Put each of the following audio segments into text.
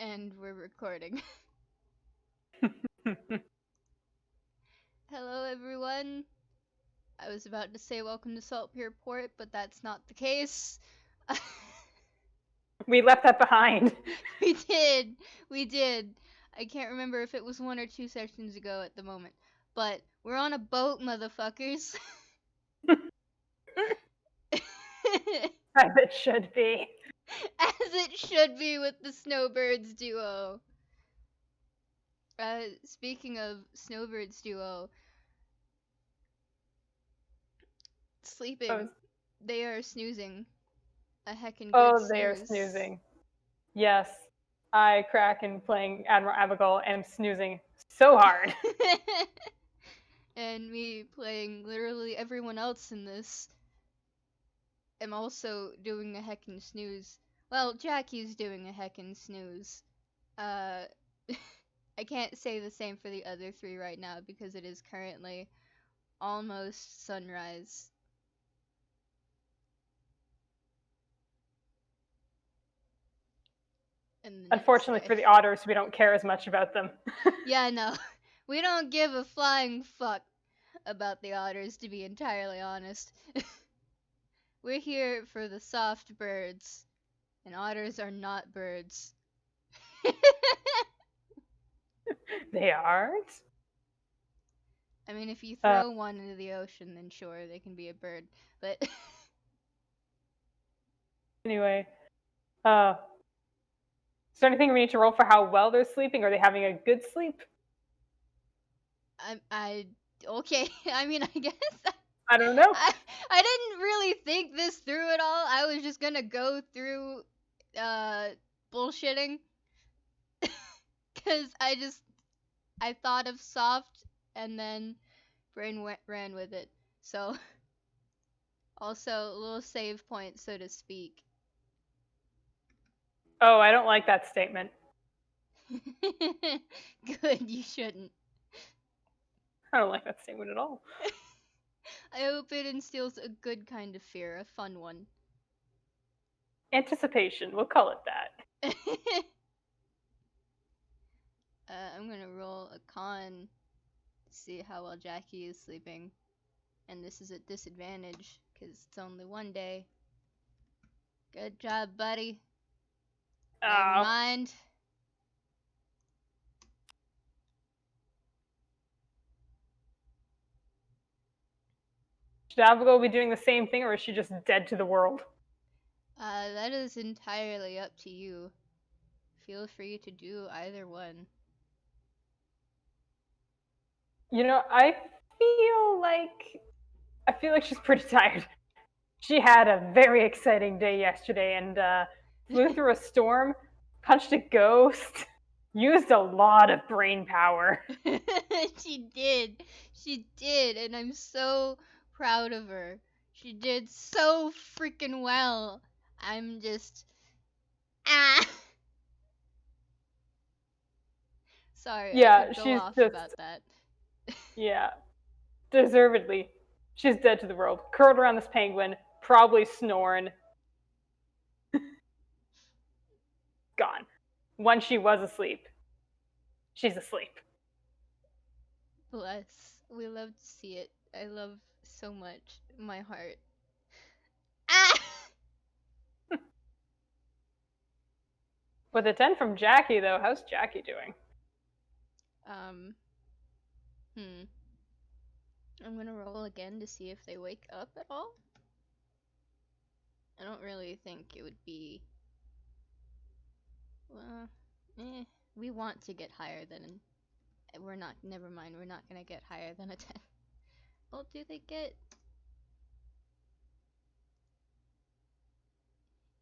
And we're recording. Hello, everyone. I was about to say welcome to Saltpier Port, but that's not the case. We left that behind. We did. We did. I can't remember if it was 1 or 2 sessions ago at the moment. But we're on a boat, motherfuckers. As it should be. As it should be with the Snowbirds duo. Speaking of Snowbirds duo, sleeping. They are snoozing. A heckin' good snooze. They are snoozing. Yes, I, Kraken, playing Admiral Abbigull, am snoozing so hard. And me playing literally everyone else in this am also doing a heckin' snooze. Well, Jackie's doing a heckin' snooze. I can't say the same for the other 3 right now because it is currently almost sunrise. Unfortunately for the otters, we don't care as much about them. Yeah, no. We don't give a flying fuck about the otters, to be entirely honest. We're here for the soft birds, and otters are not birds. They aren't? I mean, if you throw one into the ocean, then sure, they can be a bird. But anyway, is there anything we need to roll for how well they're sleeping? Are they having a good sleep? Okay. I mean, I guess I don't know. I didn't really think this through at all. I was just gonna go through bullshitting because I thought of Somft and then brain ran with it. So also a little save point, so to speak. Oh, I don't like that statement. Good, you shouldn't. I don't like that statement at all. I hope it instills a good kind of fear, a fun one. Anticipation, we'll call it that. I'm gonna roll a con to see how well Jackie is sleeping. And this is at disadvantage, because it's only 1 day. Good job, buddy. Never mind. Should Abigail be doing the same thing, or is she just dead to the world? That is entirely up to you. Feel free to do either one. You know, I feel like she's pretty tired. She had a very exciting day yesterday and flew through a storm, punched a ghost, used a lot of brain power. She did, and I'm so proud of her. She did so freaking well. I'm just sorry. Yeah, I could go she's off just about that. yeah, deservedly. She's dead to the world. Curled around this penguin, probably snoring. Gone. When she was asleep. She's asleep. Bless. We love to see it. I love so much. My heart. With a 10 from Jackie, though, how's Jackie doing? I'm gonna roll again to see if they wake up at all. I don't really think it would be... Well, we want to get higher than... We're not... Never mind, we're not gonna get higher than a 10. Well, do they get...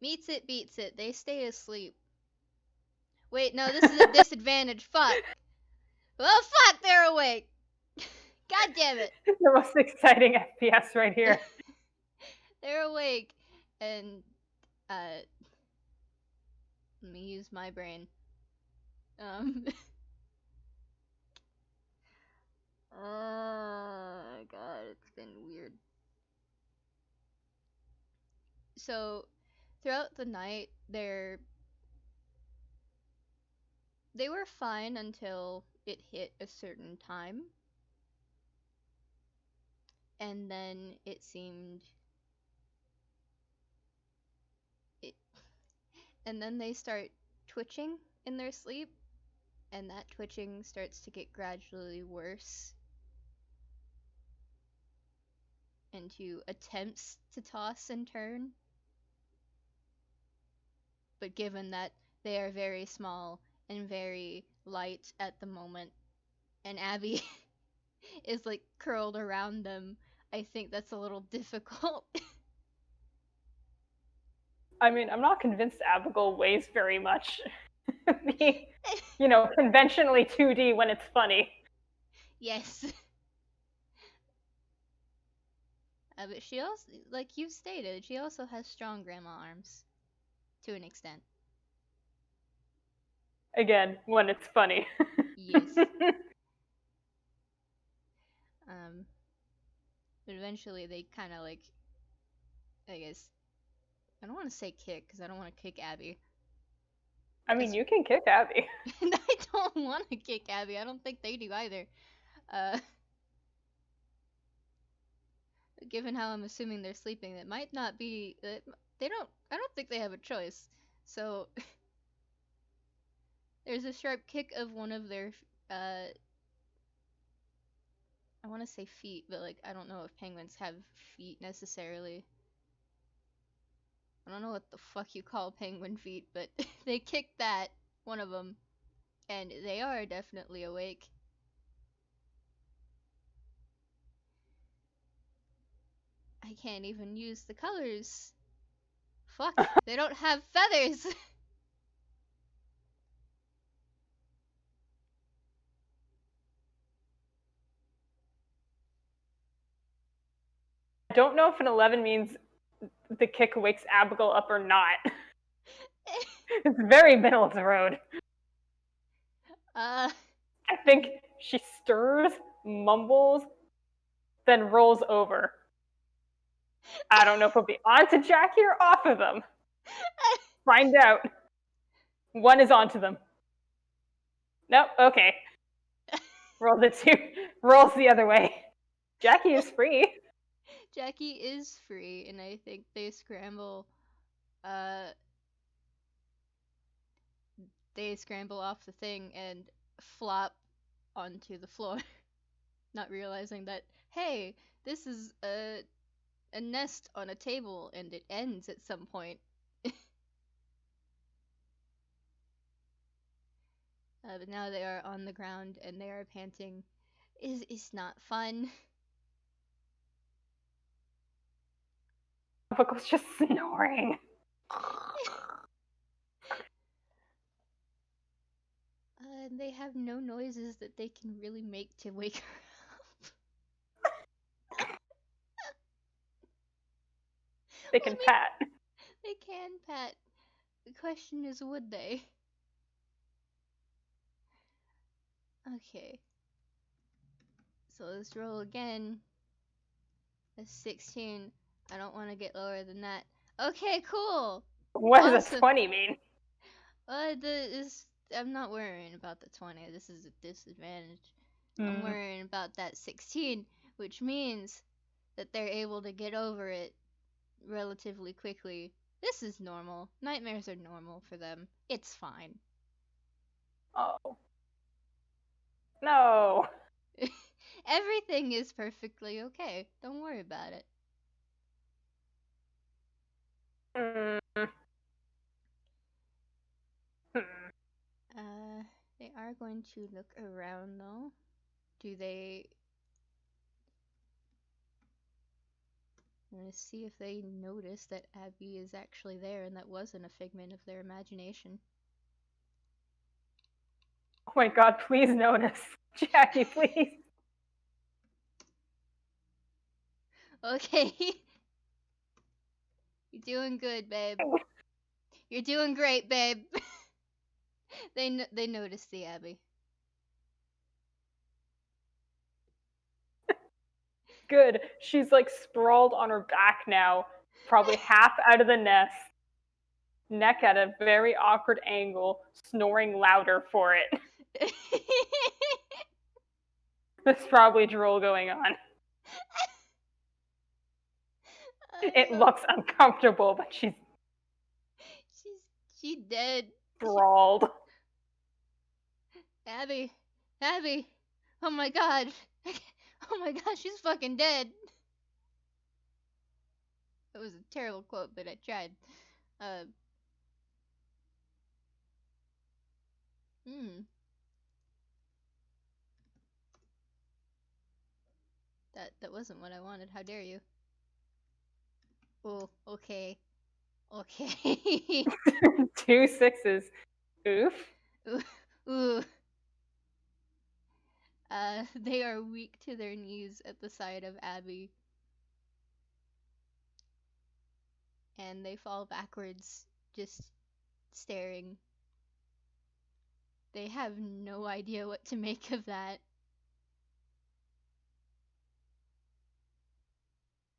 Meets it, beats it. They stay asleep. Wait, no, this is a disadvantage. Fuck. Well, fuck, they're awake. God damn it. The most exciting FPS right here. They're awake. And, let me use my brain. Oh, God, it's been weird. So, throughout the night, they're they were fine until it hit a certain time. And then it seemed it, and then they start twitching in their sleep, and that twitching starts to get gradually worse into attempts to toss and turn. But given that they are very small and very light at the moment, and Abby is like curled around them, I think that's a little difficult. I mean, I'm not convinced Abigail weighs very much. The, you know, conventionally 2D when it's funny. Yes. But she also, like you stated, she also has strong grandma arms. To an extent. Again, when it's funny. Yes. But eventually they kind of like, I guess, I don't want to say kick because I don't want to kick Abby. I mean, you can kick Abby. And I don't want to kick Abby. I don't think they do either. Given how I'm assuming they're sleeping, that might not be. They don't. I don't think they have a choice. So there's a sharp kick of one of their. I want to say feet, but like I don't know if penguins have feet necessarily. I don't know what the fuck you call penguin feet, but they kicked that, one of them, and they are definitely awake. I can't even use the colors. Fuck, they don't have feathers! I don't know if an 11 means the kick wakes Abigail up or not. It's very middle of the road. I think she stirs, mumbles, then rolls over. I don't know if it'll be onto Jackie or off of them. Find out. One is onto them. Nope, okay. Rolls it two. Rolls the other way. Jackie is free. Jackie is free, and I think they scramble. They scramble off the thing and flop onto the floor, not realizing that, hey, this is a nest on a table and it ends at some point. But now they are on the ground and they are panting. Is not fun. Abical's just snoring. And they have no noises that they can really make to wake her up. They can pat. They can pat. The question is, would they? Okay. So let's roll again. A 16. I don't want to get lower than that. Okay, cool. What does Awesome. a 20 mean? I'm not worrying about the 20. This is a disadvantage. I'm worrying about that 16, which means that they're able to get over it relatively quickly. This is normal. Nightmares are normal for them. It's fine. Oh. No. Everything is perfectly okay. Don't worry about it. They are going to look around though. Do they? I'm gonna see if they notice that Abby is actually there and that wasn't a figment of their imagination. Oh my god, please notice. Jackie, please. Okay. You're doing good, babe. You're doing great, babe. They noticed the Abby. Good. She's like sprawled on her back now, probably half out of the nest. neck at a very awkward angle, snoring louder for it. There's probably drool going on. It looks uncomfortable, but she's dead. sprawled. Abby, oh my god, she's fucking dead. That was a terrible quote, but I tried. That wasn't what I wanted. How dare you? Oh, okay. 2 6s. Oof. Ooh. They are weak to their knees at the sight of Abby. And they fall backwards, just staring. They have no idea what to make of that.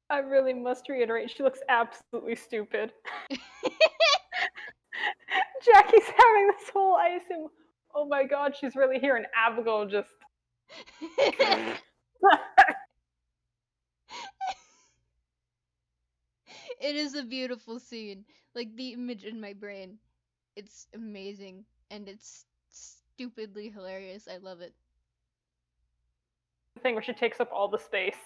I really must reiterate, she looks absolutely stupid. Jackie's having this whole, I assume, oh my god, she's really here, and Abbigull just... It is a beautiful scene. Like, the image in my brain. It's amazing. And it's stupidly hilarious. I love it. The thing where she takes up all the space.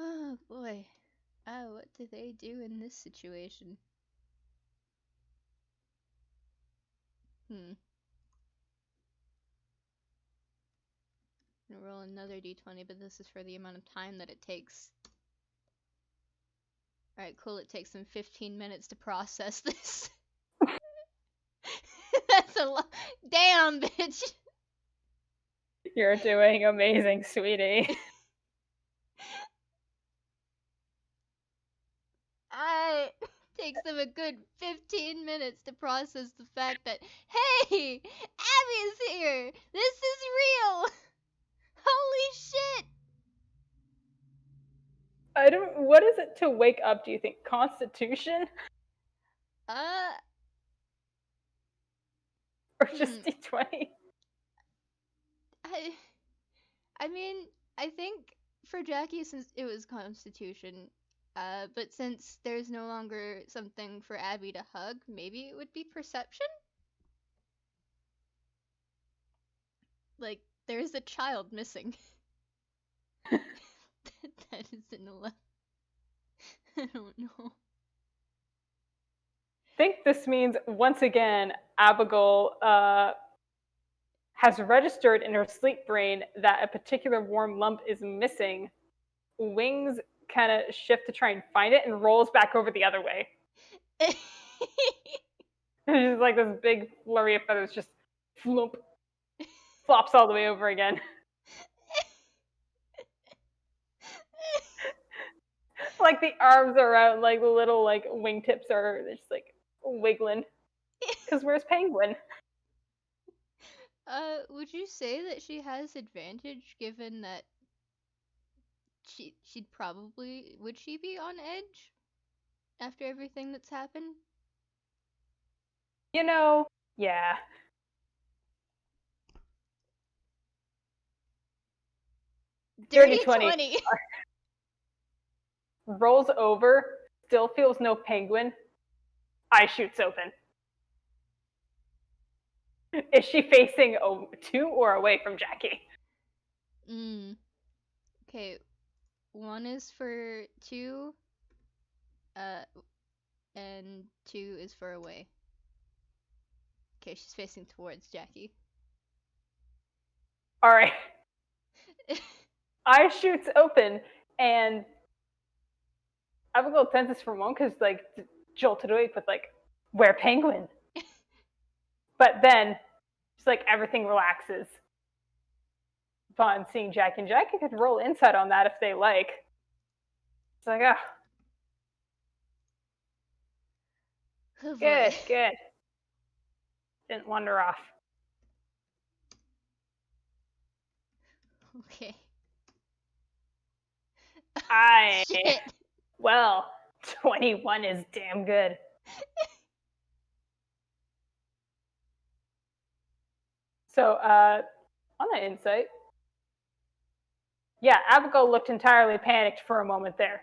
Oh boy. What do they do in this situation? I'm gonna roll another d20, but this is for the amount of time that it takes. Alright, cool. It takes them 15 minutes to process this. That's a lot. Damn, bitch! You're doing amazing, sweetie. Takes them a good 15 minutes to process the fact that, hey, Abby's here! This is real! Holy shit! What is it to wake up, do you think? Constitution? Or just D20? I mean, I think for Jackie, since it was Constitution, but since there's no longer something for Abby to hug, maybe it would be Perception? Like, there's a child missing. That is an 11. I don't know. I think this means, once again, Abbigull has registered in her sleep brain that a particular warm lump is missing. Wings kind of shift to try and find it and rolls back over the other way. It's just like this big flurry of feathers just flump, flops all the way over again. Like the arms are out, like the little like wingtips are just like wiggling. Because where's Penguin? Would you say that she has advantage given that she'd probably, would she be on edge after everything that's happened? You know, yeah. Dirty 20. Rolls over, still feels no Penguin. Eye shoots open. Is she facing to or away from Jackie? Okay, 1 is for 2, and 2 is for away. Okay, she's facing towards Jackie. Alright. Eye shoots open, and Abigail tenses for a moment because, like, jolted awake with, like, where Penguin? But then, just like everything relaxes upon seeing Jackie. And Jackie could roll insight on that if they like. It's like, oh. Good. Didn't wander off. Okay. Shit. Well, 21 is damn good. So, on that insight, yeah, Abigail looked entirely panicked for a moment there.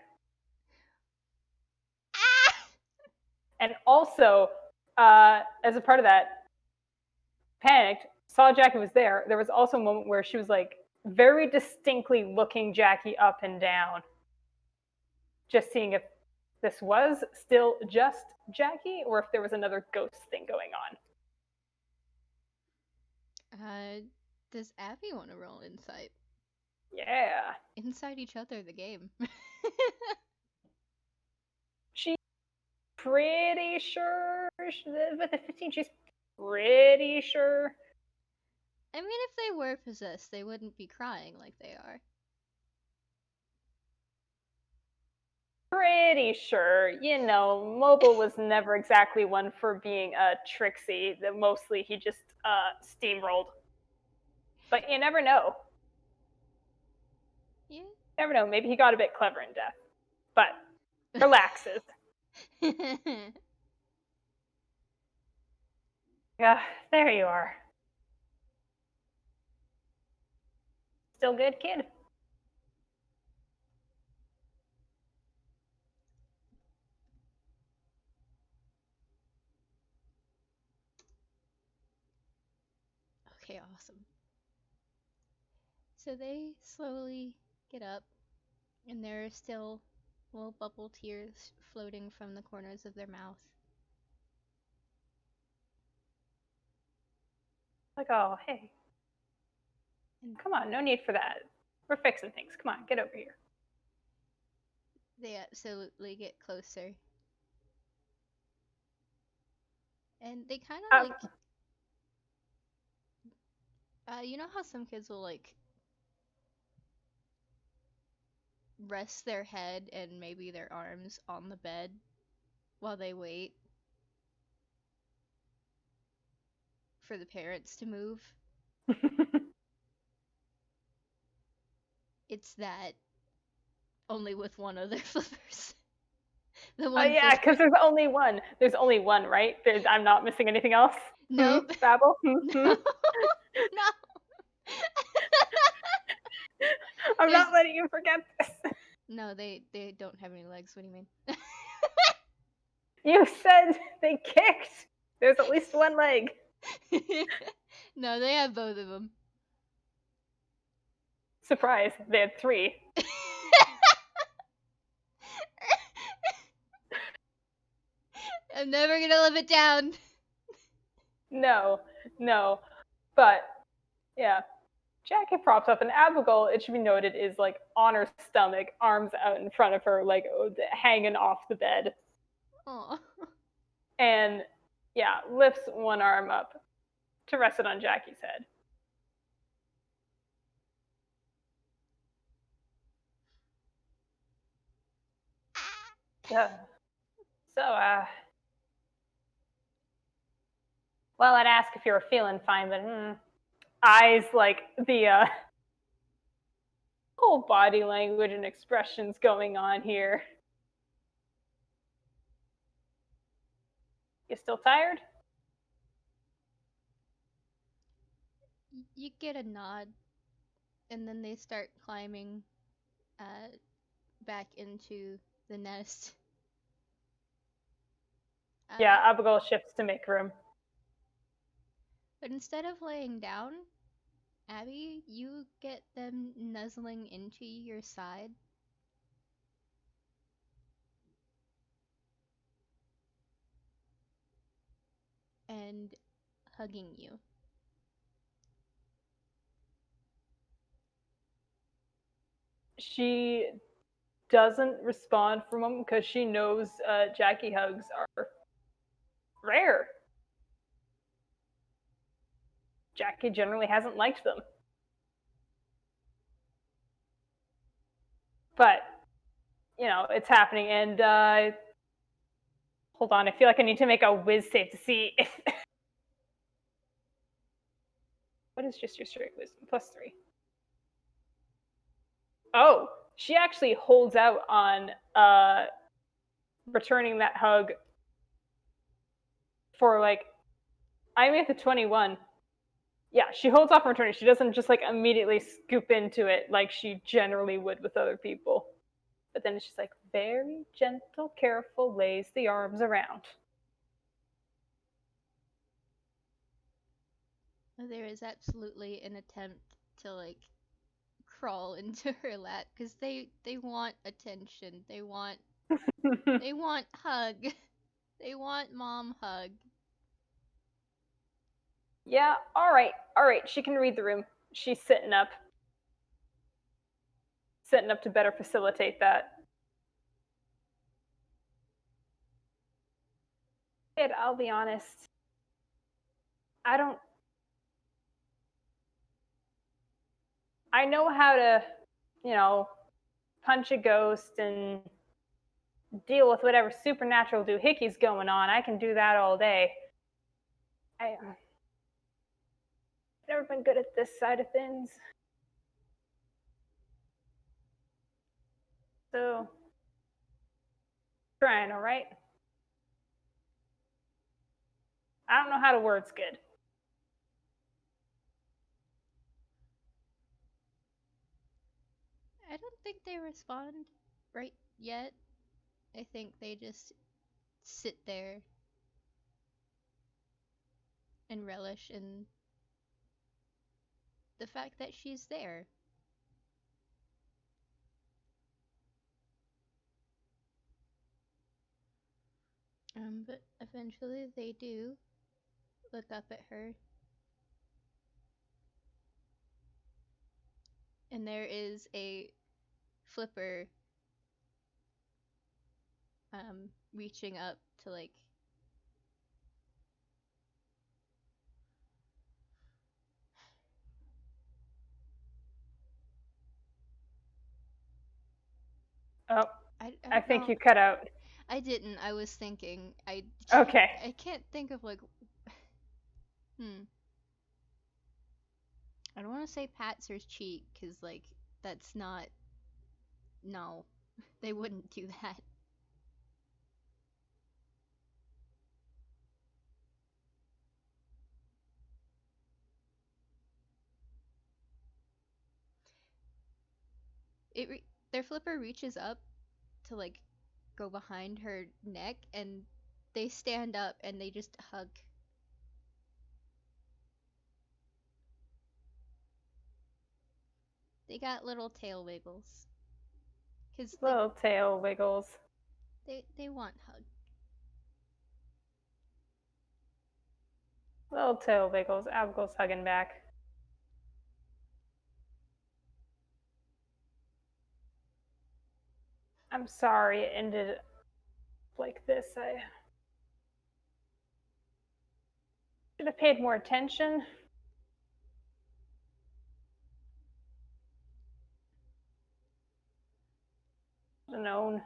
And also, as a part of that, panicked, saw Jackie was there. There was also a moment where she was like very distinctly looking Jackie up and down, just seeing if this was still just Jackie or if there was another ghost thing going on. Does Abby want to roll insight? Yeah. Inside each other, the game. She's pretty sure with the 15, she's pretty sure. I mean, if they were possessed, they wouldn't be crying like they are. Pretty sure. You know, Mobile was never exactly one for being tricksy. Mostly he just steamrolled. But you never know. Yeah. Never know. Maybe he got a bit clever in death. But relaxes. Yeah, there you are. Still good, kid? Okay, awesome. So they slowly get up, and there are still little bubble tears floating from the corners of their mouth. Like, oh, hey. Come on, no need for that. We're fixing things. Come on, get over here. They absolutely get closer. And they kind of you know how some kids will like rest their head and maybe their arms on the bed while they wait for the parents to move? It's that, only with one of their flippers. The one Yeah, flipper. because there's only one. There's only one, right? I'm not missing anything else. Nope. Babble? No. No. I'm There's- not letting you forget this. No, they don't have any legs. What do you mean? You said they kicked. There's at least one leg. No, they have both of them. Surprise, they had 3. I'm never gonna live it down. No. But, yeah. Jackie props up, and Abigail, it should be noted, is like on her stomach, arms out in front of her, like hanging off the bed. Aw. And, yeah, lifts one arm up to rest it on Jackie's head. So, well, I'd ask if you were feeling fine, but eyes like the whole body language and expressions going on here. You still tired? You get a nod, and then they start climbing back into the nest. Yeah, Abigail shifts to make room. But instead of laying down, Abby, you get them nuzzling into your side. And hugging you. She doesn't respond for a moment because she knows Jackie hugs are rare. Jackie generally hasn't liked them. But, you know, it's happening, and hold on, I feel like I need to make a whiz save to see if... What is just your straight wisdom? +3. Oh, she actually holds out on returning that hug for like, I'm at the 21. Yeah, she holds off on returning. She doesn't just like immediately scoop into it like she generally would with other people. But then she's like, very gentle, careful, lays the arms around. There is absolutely an attempt to like crawl into her lap because they want attention. They want hug. They want mom hug. Yeah, all right. She can read the room. She's sitting up to better facilitate that. Kid, I'll be honest. I know how to, punch a ghost and deal with whatever supernatural doohickeys going on. I can do that all day. I've never been good at this side of things. So, trying, all right? I don't know how to words good. I don't think they respond right yet. I think they just sit there and relish in the fact that she's there. But eventually they do look up at her. And there is a flipper reaching up to like Oh, I think know. you cut out. I didn't. I was thinking. Okay. I can't think of like. I don't want to say Patser's cheek because like that's not. No, they wouldn't do that. Their flipper reaches up to like go behind her neck and they stand up and they just hug. They got little tail wiggles. Cause Little tail wiggles. They want hug. Little tail wiggles. Abbigull's hugging back. I'm sorry it ended like this. I should have paid more attention. Known.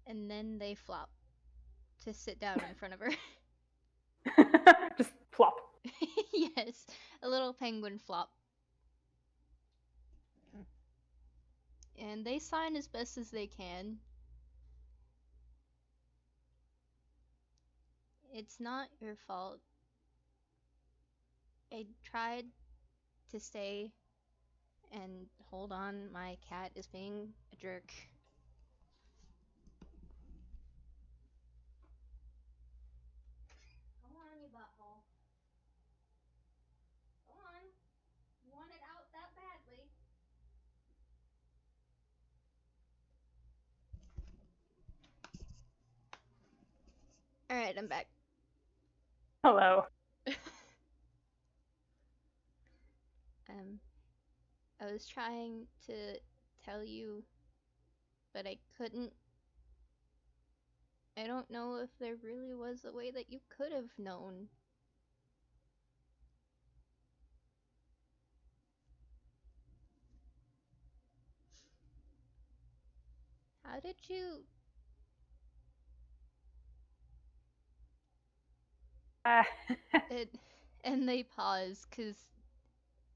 And then they flop to sit down in front of her. Just plop. Yes, a little penguin flop. And they sign as best as they can. It's not your fault. I tried to stay and hold on. My cat is being a jerk. Come on, you butthole. Come on. You want it out that badly. Alright, I'm back. Hello. I was trying to tell you, but I couldn't. I don't know if there really was a way that you could have known. How did you? And they pause, cause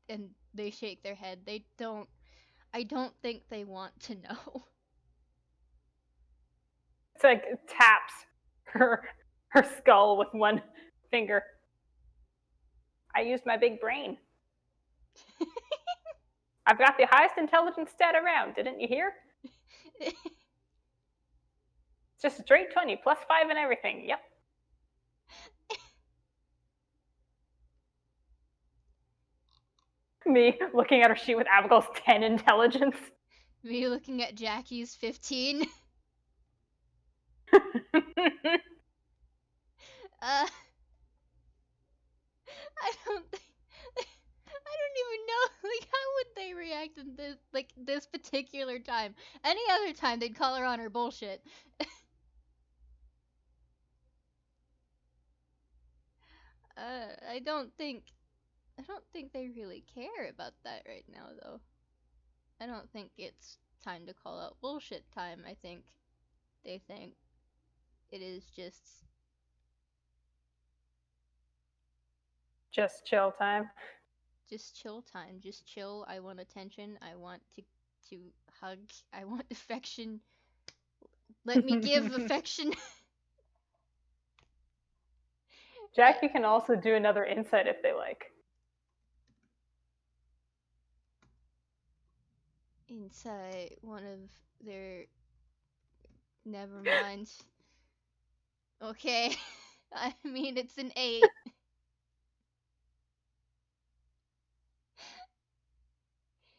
and they shake their head. They don't. I don't think they want to know. It's like taps her skull with one finger. I used my big brain. I've got the highest intelligence stat around, didn't you hear? It's just a straight 20, plus 5 and everything. Yep. Me looking at her sheet with Abbigull's 10 intelligence. Me looking at Jackie's 15. I don't think. I don't even know. Like, how would they react in this particular time? Any other time, they'd call her on her bullshit. I don't think. I don't think they really care about that right now, though. I don't think it's time to call out bullshit time. I think they think it is just chill time. Just chill time. Just chill. I want attention. I want to hug. I want affection. Let me give affection. Jackie can also do another insight if they like. Inside one of their. Never mind. Okay. I mean, it's an 8.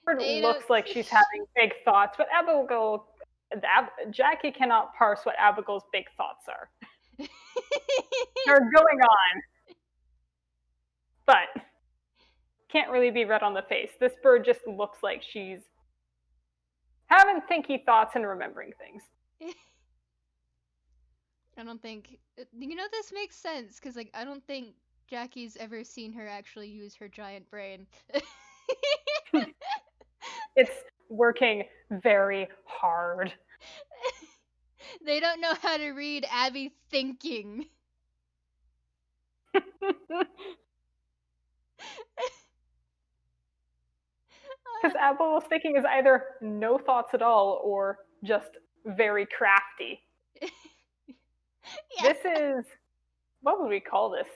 It looks like she's having big thoughts, but Jackie cannot parse what Abbigull's big thoughts are. They're going on, but can't really be read on the face. This bird just looks like she's having thinky thoughts and remembering things. I don't think this makes sense because I don't think Jackie's ever seen her actually use her giant brain. It's working very hard. They don't know how to read Abby thinking. Because Abbigull's thinking is either no thoughts at all or just very crafty. Yeah. This is, what would we call this?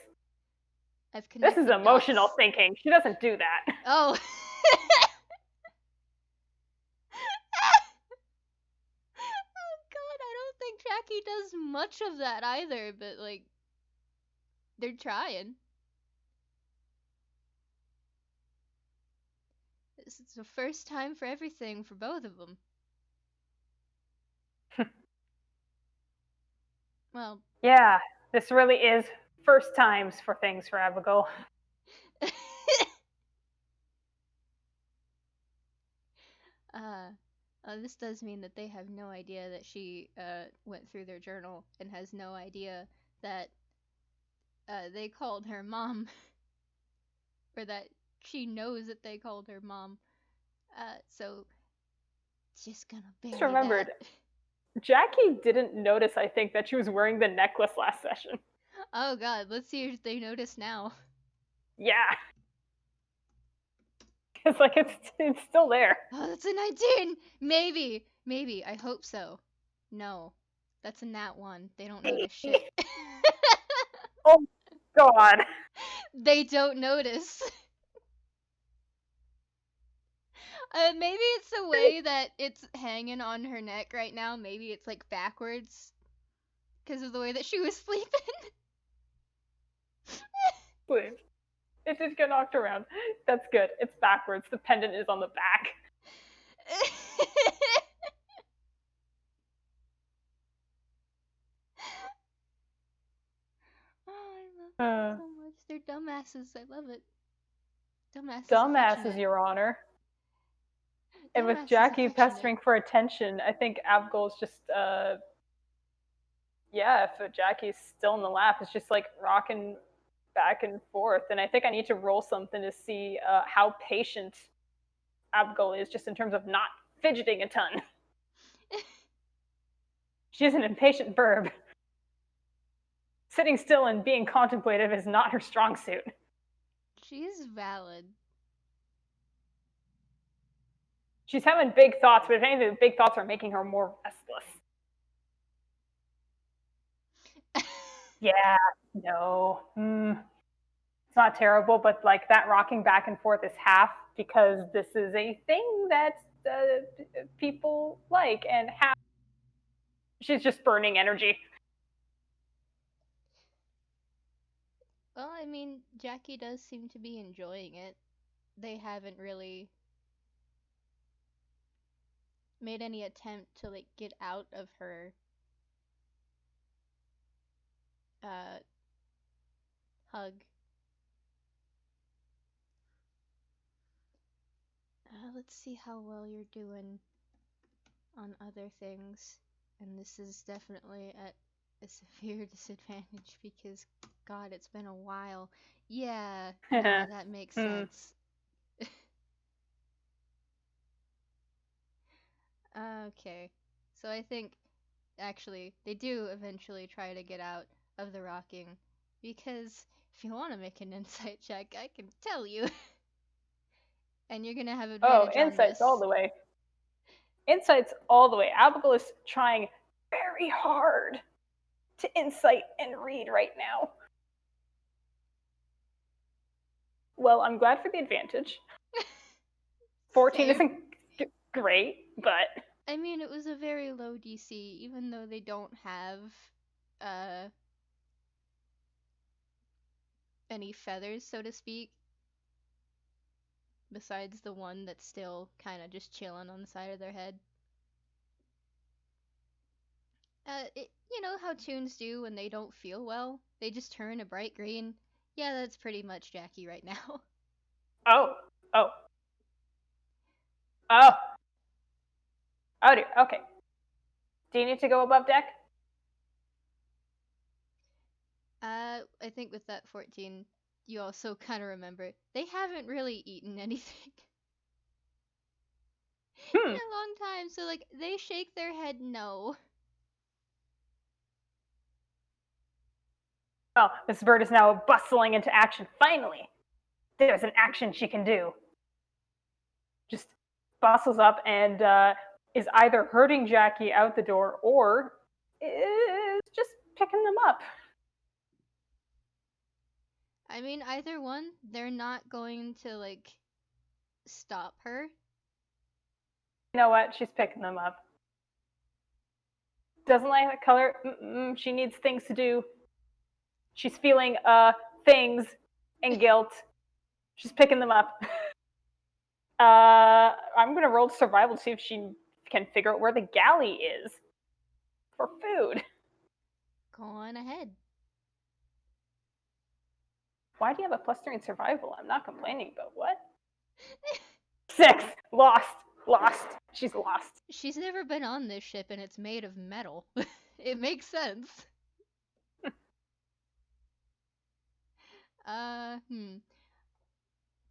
This is emotional dots. Thinking. She doesn't do that. Oh. Oh god, I don't think Jackie does much of that either, but they're trying. This is the first time for everything for both of them. Well. Yeah, this really is first times for things for Abbigull. This does mean that they have no idea that she went through their journal and has no idea that they called her mom, or that she knows that they called her mom. So just gonna bury just remembered. That. Jackie didn't notice, I think, that she was wearing the necklace last session. Oh god, let's see if they notice now. Yeah. It's like it's still there. Oh, that's a 19! Maybe. I hope so. No. That's a nat 1. They don't notice shit. Oh god. They don't notice. Maybe it's the way that it's hanging on her neck right now. Maybe it's backwards. Because of the way that she was sleeping. Please. It did get knocked around. That's good. It's backwards. The pendant is on the back. Oh, I love them so much. They're dumbasses. I love it. Dumbasses, Your Honor. And with Jackie pestering for attention, I think Abbigull's just, if Jackie's still in the lap, it's just rocking back and forth. And I think I need to roll something to see how patient Abbigull is, just in terms of not fidgeting a ton. She's an impatient burb. Sitting still and being contemplative is not her strong suit. She is valid. She's having big thoughts, but if anything, the big thoughts are making her more restless. Yeah, no. It's not terrible, but like that rocking back and forth is half because this is a thing that people like, and half she's just burning energy. Well, I mean, Jackie does seem to be enjoying it. They haven't really made any attempt to like get out of her uh hug. Let's see how well you're doing on other things. And this is definitely at a severe disadvantage because, God, it's been a while. Yeah, no, that makes sense. Okay. So I think, actually, they do eventually try to get out of the rocking. Because if you want to make an insight check, I can tell you. And you're gonna have Oh, advantage on insights all this. the way. Insights all the way. Abigail is trying very hard to insight and read right now. Well, I'm glad for the advantage. 14 Same. isn't great, but I mean, it was a very low DC, even though they don't have uh any feathers, so to speak, besides the one that's still kind of just chilling on the side of their head. You know how toons do when they don't feel well? They just turn a bright green. Yeah, that's pretty much Jackie right now. oh, oh, oh, oh dear. Okay. Do you need to go above deck? I think with that 14, you also kind of remember they haven't really eaten anything in a long time, so like they shake their head no. Well, Miss Bird is now bustling into action. Finally, there's an action she can do. Just bustles up and is either herding Jackie out the door or is just picking them up. I mean, either one, they're not going to like stop her. You know what? She's picking them up. Doesn't like the color. She needs things to do. She's feeling things and guilt. She's picking them up. I'm gonna roll survival to see if she can figure out where the galley is for food. Go on ahead. Why do you have a +3 in survival? I'm not complaining, but what? 6. Lost. She's lost. She's never been on this ship and it's made of metal. It makes sense. Hmm.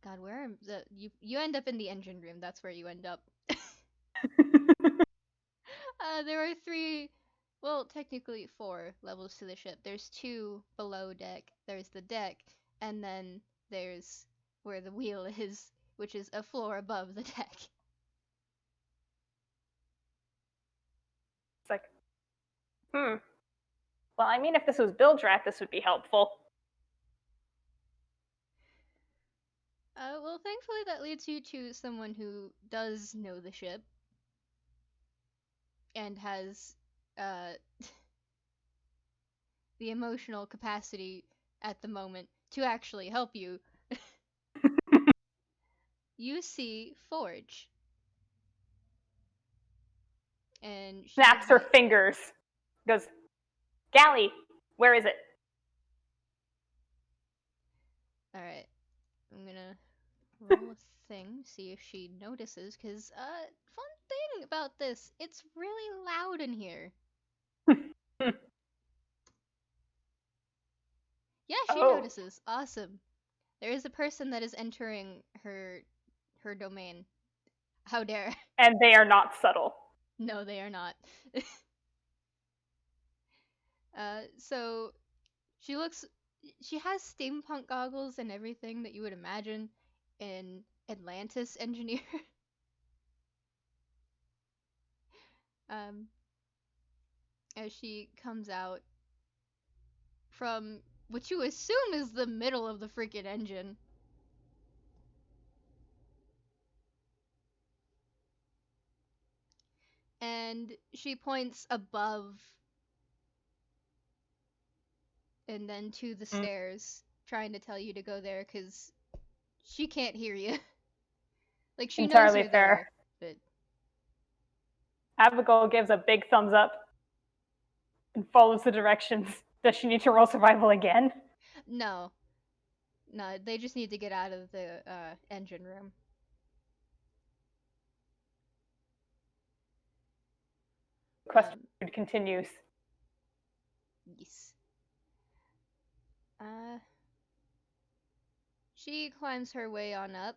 God, where am the you end up in the engine room. That's where you end up. There are three, well, technically four levels to the ship. There's two below deck. There's the deck, and then there's where the wheel is, which is a floor above the deck. It's like, Well, I mean, if this was Bildrat, this would be helpful. Well, thankfully that leads you to someone who does know the ship and has uh the emotional capacity at the moment to actually help you. You see Forge. And she Snaps her has. fingers. Goes, Galley, where is it? Alright, I'm gonna roll a thing, see if she notices, because, fun thing about this, it's really loud in here. Yeah, she Oh, notices. Awesome. There is a person that is entering her domain. How dare. and they are not subtle. No, they are not. So she looks. She has steampunk goggles and everything that you would imagine in Atlantis engineer. Um, as she comes out from what you assume is the middle of the freaking engine. And she points above and then to the stairs, trying to tell you to go there because she can't hear you. Like, she knows Entirely you're fair. there, but Abigail gives a big thumbs up and follows the directions. Does she need to roll survival again? no. No, they just need to get out of the engine room. Question continues. Yes. She climbs her way on up,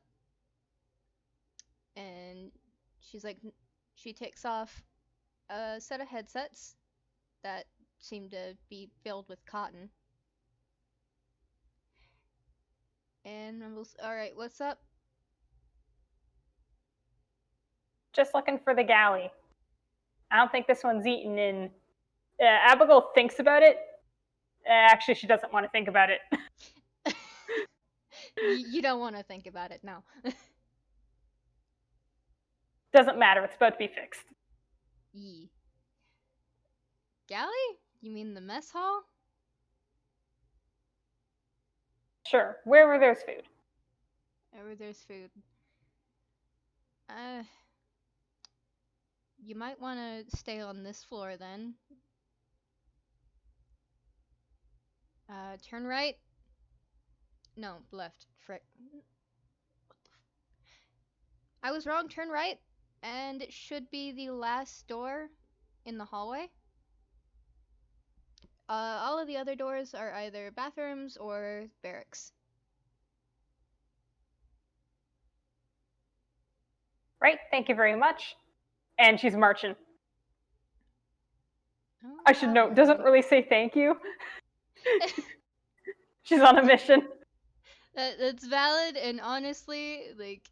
and she's like, she takes off a set of headsets that seem to be filled with cotton. And mumbles, "Alright, what's up?" Just looking for the galley. I don't think this one's eaten in. Abigail thinks about it. Actually, she doesn't want to think about it. You don't want to think about it now. Doesn't matter. It's about to be fixed. Yee. Galley? You mean the mess hall? Sure. Wherever there's food. Wherever there's food. You might want to stay on this floor then. Turn right. No, left. Frick. I was wrong. Turn right, and it should be the last door in the hallway. All of the other doors are either bathrooms or barracks. Right? Thank you very much. And she's marching. Oh, I should note, doesn't really say thank you. She's on a mission. That's valid, and honestly, like,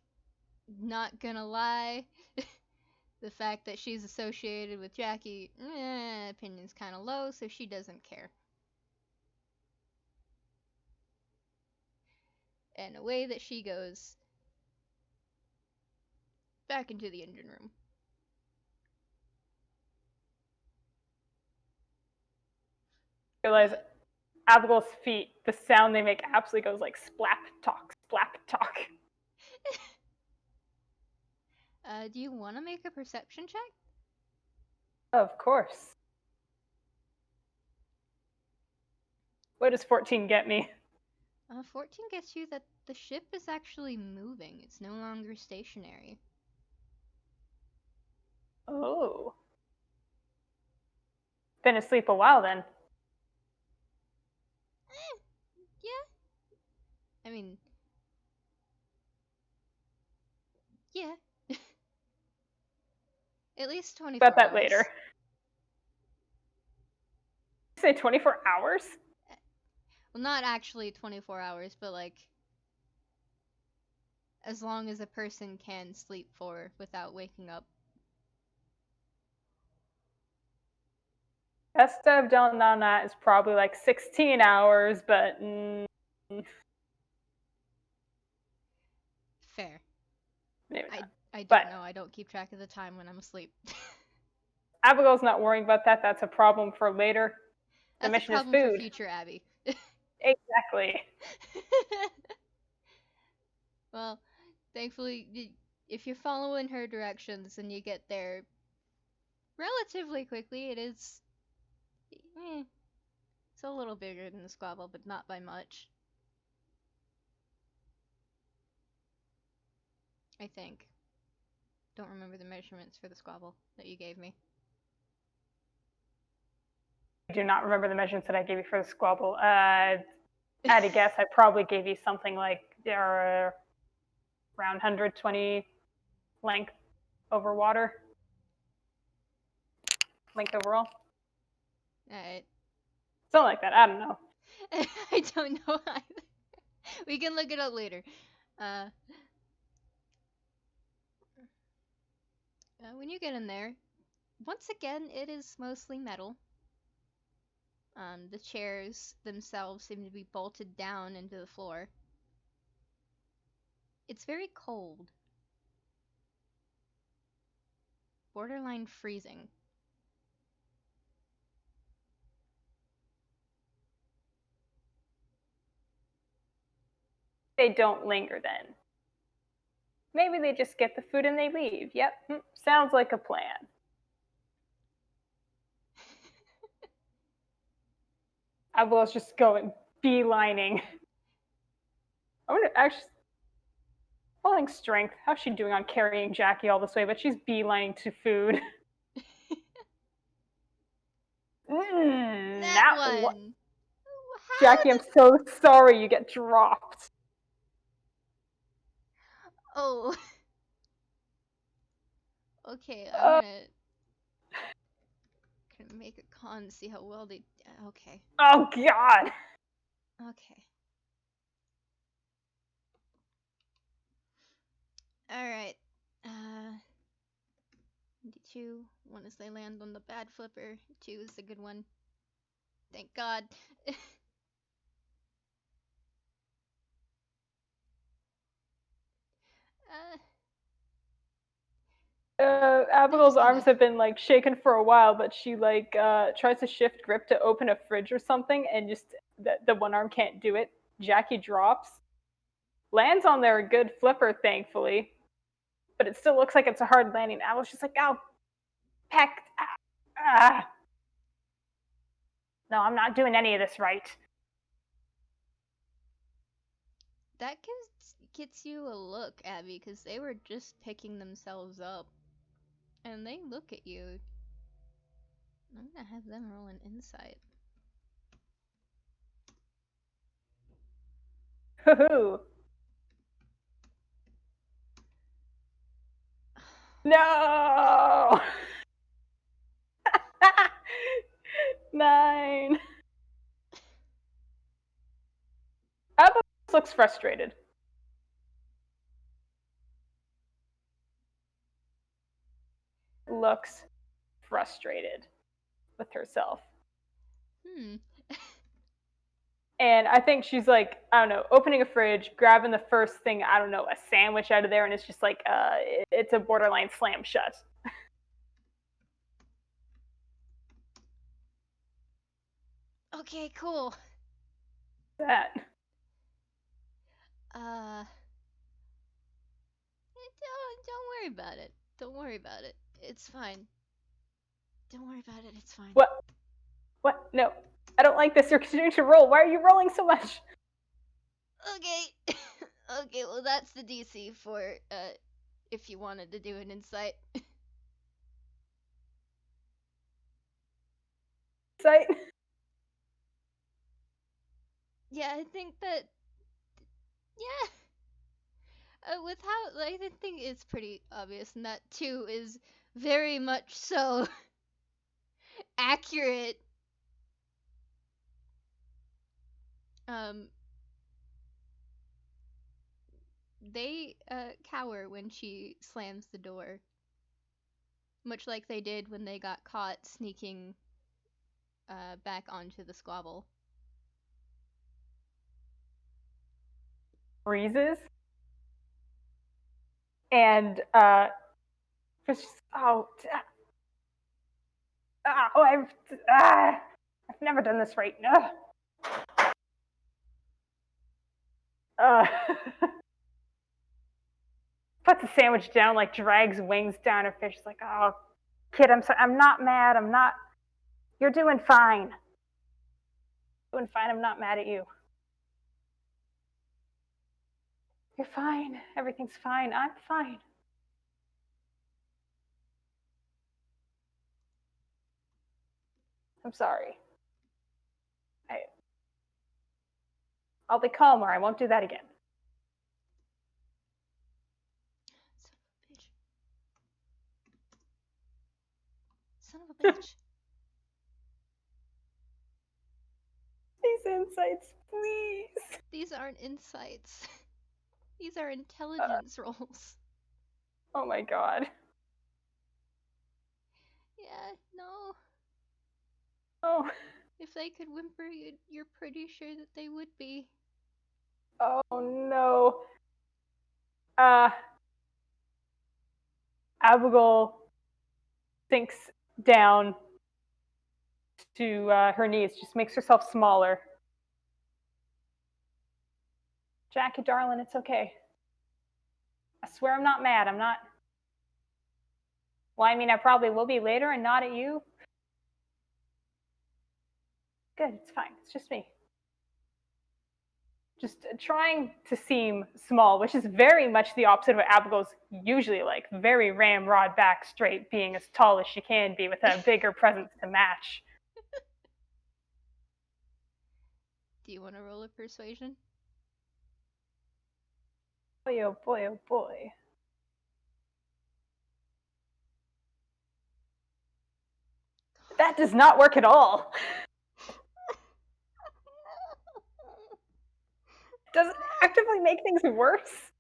not gonna lie, the fact that she's associated with Jackie, opinion's kind of low, so she doesn't care. And away that she goes back into the engine room. Realize Abigail's feet, the sound they make absolutely goes like splap talk, splap talk. Do you want to make a perception check? Of course. What does 14 get me? 14 gets you that the ship is actually moving. It's no longer stationary. Oh. Been asleep a while then. Yeah. I mean, yeah. At least 24 About that hours. later. You say 24 hours? Well, not actually 24 hours, but like, as long as a person can sleep for without waking up. Best I've done on that is probably like 16 hours, but Fair. maybe not. I don't But know. I don't keep track of the time when I'm asleep. Abigail's not worrying about that. That's a problem for later. The That's a mission is problem for food. future Abby. Exactly. Well, thankfully, if you're following her directions and you get there relatively quickly, it's a little bigger than the squabble, but not by much. I think. Don't remember the measurements for the squabble that you gave me. I do not remember the measurements that I gave you for the squabble. At a guess, I probably gave you something like around 120 length over water. Length overall. Alright. Something like that. I don't know. I don't know either. We can look it up later. When you get in there, once again, it is mostly metal. The chairs themselves seem to be bolted down into the floor. It's very cold. Borderline freezing. They don't linger then. Maybe they just get the food and they leave. Yep, sounds like a plan. Abbigull's just going beelining. I wonder, actually, following strength, how's she doing on carrying Jackie all this way? But she's beelining to food. That one! Jackie, I'm so sorry you get dropped. Oh. Okay, I'm gonna make a con to see how well they. Okay. Oh God. Okay. Alright. 2. 1 is they land on the bad flipper. 2 is the good one. Thank God. Abbigull's arms have been like shaken for a while, but she like tries to shift grip to open a fridge or something, and just the one arm can't do it. Jackie drops, lands on their good flipper, thankfully, but it still looks like it's a hard landing. Abbigull's just like, "Ow, pecked." No, I'm not doing any of this right. That gets you a look, Abby, because they were just picking themselves up. And they look at you. I'm gonna have them roll an insight. Hoo-hoo. No! 9. Abbott looks frustrated. Looks frustrated with herself. And I think she's like, I don't know, opening a fridge, grabbing the first thing, I don't know, a sandwich out of there, and it's just like, it's a borderline slam shut. Okay, cool. That. Don't worry about it. Don't worry about it. It's fine. Don't worry about it. It's fine. What? What? No. I don't like this. You're continuing to roll. Why are you rolling so much? Okay. Okay, well that's the DC for if you wanted to do an insight. Insight? Yeah, I think that yeah. With how I think it's pretty obvious, and that 2 is very much so accurate. They cower when she slams the door, much like they did when they got caught sneaking back onto the squabble. Freezes. And I've never done this right. Puts the sandwich down, like drags wings down her face. She's like, "Oh, kid, I'm sorry. I'm not mad. I'm not. You're doing fine. Doing fine. I'm not mad at you. You're fine. Everything's fine. I'm fine." I'm sorry. I'll be calmer. I won't do that again. Son of a bitch. These insights, please. These aren't insights. These are intelligence rolls. Oh my God. Yeah, No. Oh. If they could whimper, you're pretty sure that they would be. Oh no. Abigail sinks down to her knees, just makes herself smaller. Jackie, darling, it's okay. I swear I'm not mad. I'm not. Well, I mean, I probably will be later and not at you. Good, it's fine. It's just me. Just trying to seem small, which is very much the opposite of what Abigail's usually like. Very ramrod back straight, being as tall as she can be with a bigger presence to match. Do you want to roll a persuasion? Boy, oh boy, oh boy. That does not work at all. Does it actively make things worse?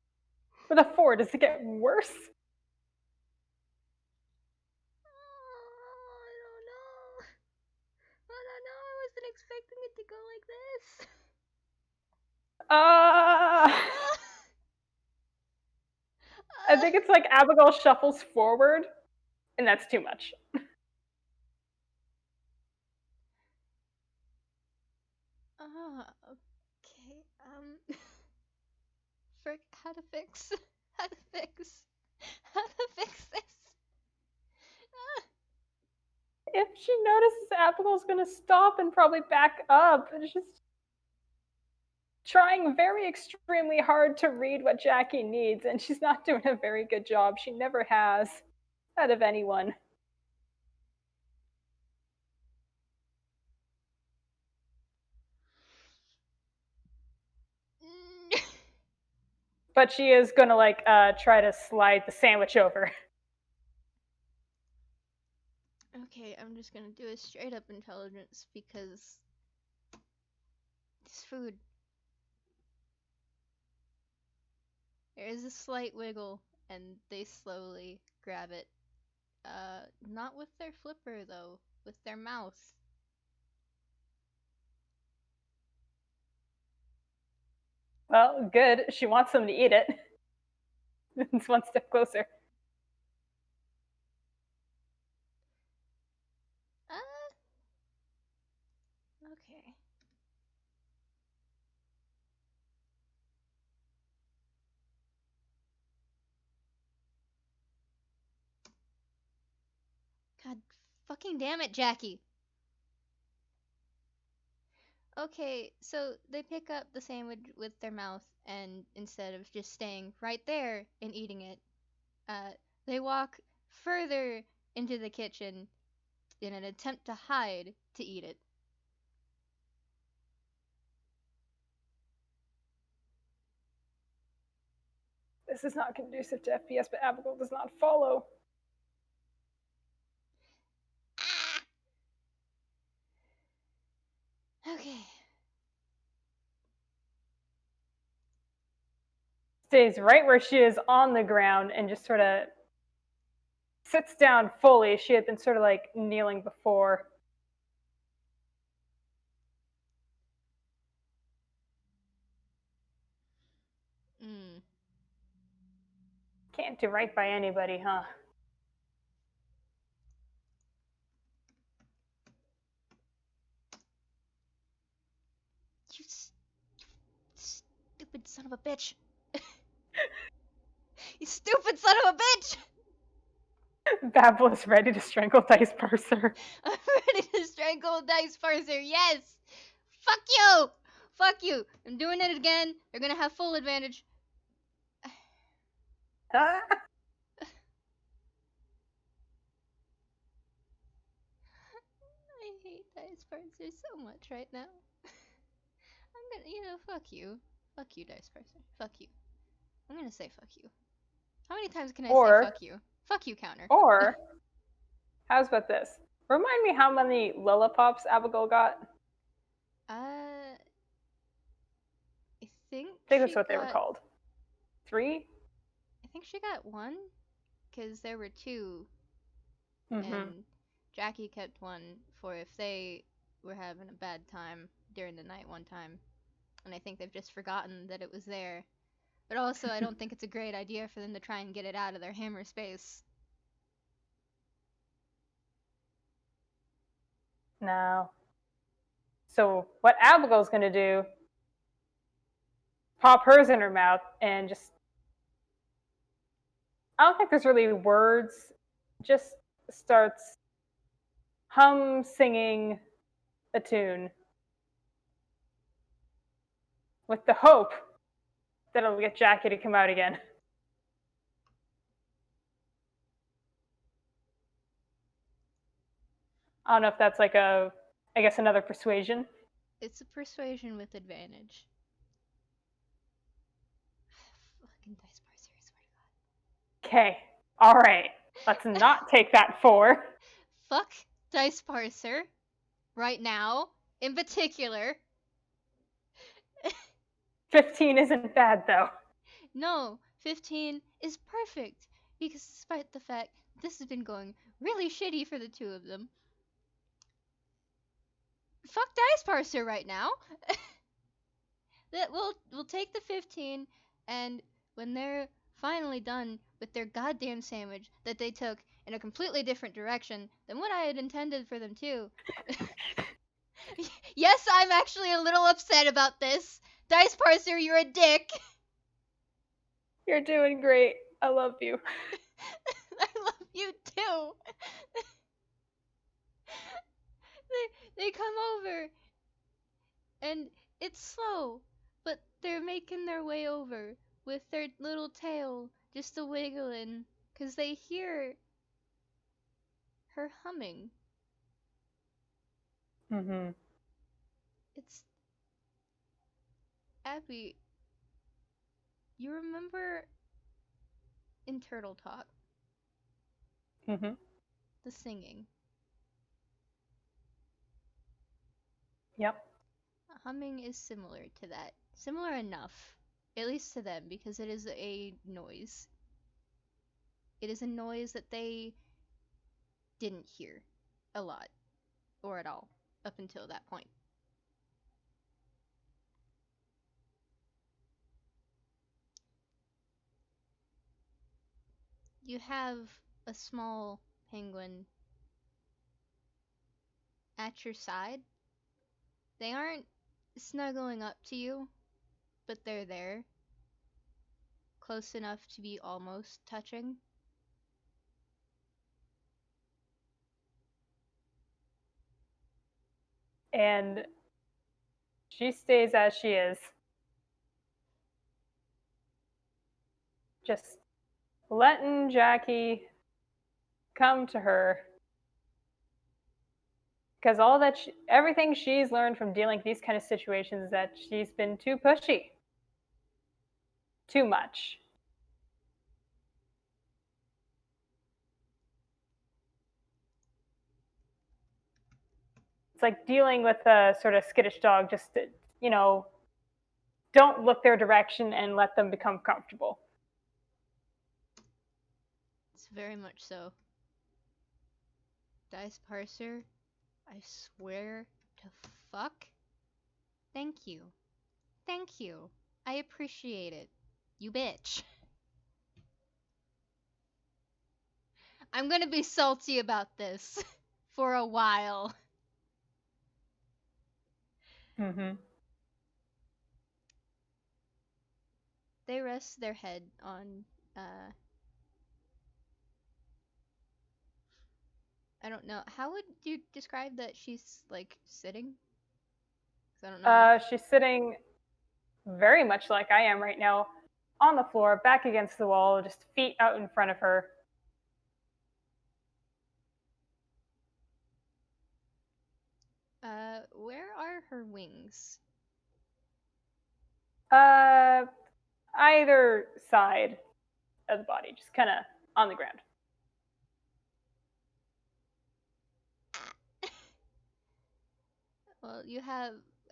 With a 4, does it get worse? I don't know. I don't know. I wasn't expecting it to go like this. I think it's like Abigail shuffles forward, and that's too much. Okay. Frick, how to fix this? If she notices Abigail's gonna stop and probably back up, it's just trying very extremely hard to read what Jackie needs, and she's not doing a very good job. She never has, out of anyone. But she is gonna like try to slide the sandwich over. Okay, I'm just gonna do a straight up intelligence because this food. There is a slight wiggle, and they slowly grab it. Not with their flipper though, with their mouth. Well, good. She wants them to eat it. It's one step closer. Okay. God fucking damn it, Jackie. Okay, so they pick up the sandwich with their mouth, and instead of just staying right there and eating it, uh, they walk further into the kitchen in an attempt to hide to eat it. This is not conducive to FPS, but Abigail does not follow. Okay. Stays right where she is on the ground and just sort of sits down fully. She had been sort of like kneeling before. Mm. Can't do right by anybody, huh? You stupid son of a bitch. You stupid son of a bitch! Babble is ready to strangle Dice Parser. I'm ready to strangle Dice Parser, yes! Fuck you! Fuck you! I'm doing it again. They're gonna have full advantage. I hate Dice Parser so much right now. I'm gonna, fuck you. Fuck you, Dice Parser. Fuck you. I'm gonna say fuck you. How many times can I say fuck you? Fuck you, counter. Or, how's about this? Remind me how many lollipops Abigail got? I think That's what they were called. 3? I think she got 1, because there were 2, Mm-hmm. and Jackie kept one for if they were having a bad time during the night one time, and I think they've just forgotten that it was there. But also, I don't think it's a great idea for them to try and get it out of their hammer space. No. So what Abigail's gonna do, pop hers in her mouth and just, I don't think there's really words, just starts singing a tune with the hope that it'll get Jackie to come out again. I don't know if that's like I guess another persuasion. It's a persuasion with advantage. Fucking Dice Parser, I swear to God. Okay, all right. Let's not take that 4. Fuck Dice Parser. Right now, in particular. 15 isn't bad though. No, 15 is perfect. Because despite the fact this has been going really shitty for the two of them, fuck Dice Parser right now. That we'll take the 15, and when they're finally done with their goddamn sandwich that they took in a completely different direction than what I had intended for them to. Yes, I'm actually a little upset about this. Dice Parser, you're a dick. You're doing great. I love you. I love you too. they come over, and it's slow, but they're making their way over with their little tail just a wiggling, 'cause they hear her humming. Mm-hmm. It's Abby. You remember in Turtle Talk, Mm-hmm. the singing? Yep. Humming is similar to that. Similar enough, at least to them, because it is a noise. It is a noise that they didn't hear a lot, or at all, up until that point. You have a small penguin at your side. They aren't snuggling up to you, but they're there, close enough to be almost touching. And she stays as she is. Just letting Jackie come to her. Because everything she's learned from dealing with these kind of situations is that she's been too pushy. Too much. It's like dealing with a sort of skittish dog, just, don't look their direction and let them become comfortable. It's very much so. Dice Parser, I swear to fuck. Thank you. Thank you. I appreciate it. You bitch. I'm gonna be salty about this for a while. Mm-hmm. They rest their head on, I don't know. How would you describe that she's, like, sitting? 'Cause I don't know. She's sitting very much like I am right now, on the floor, back against the wall, just feet out in front of her. Where are her wings? Either side of the body, just kind of on the ground. Well,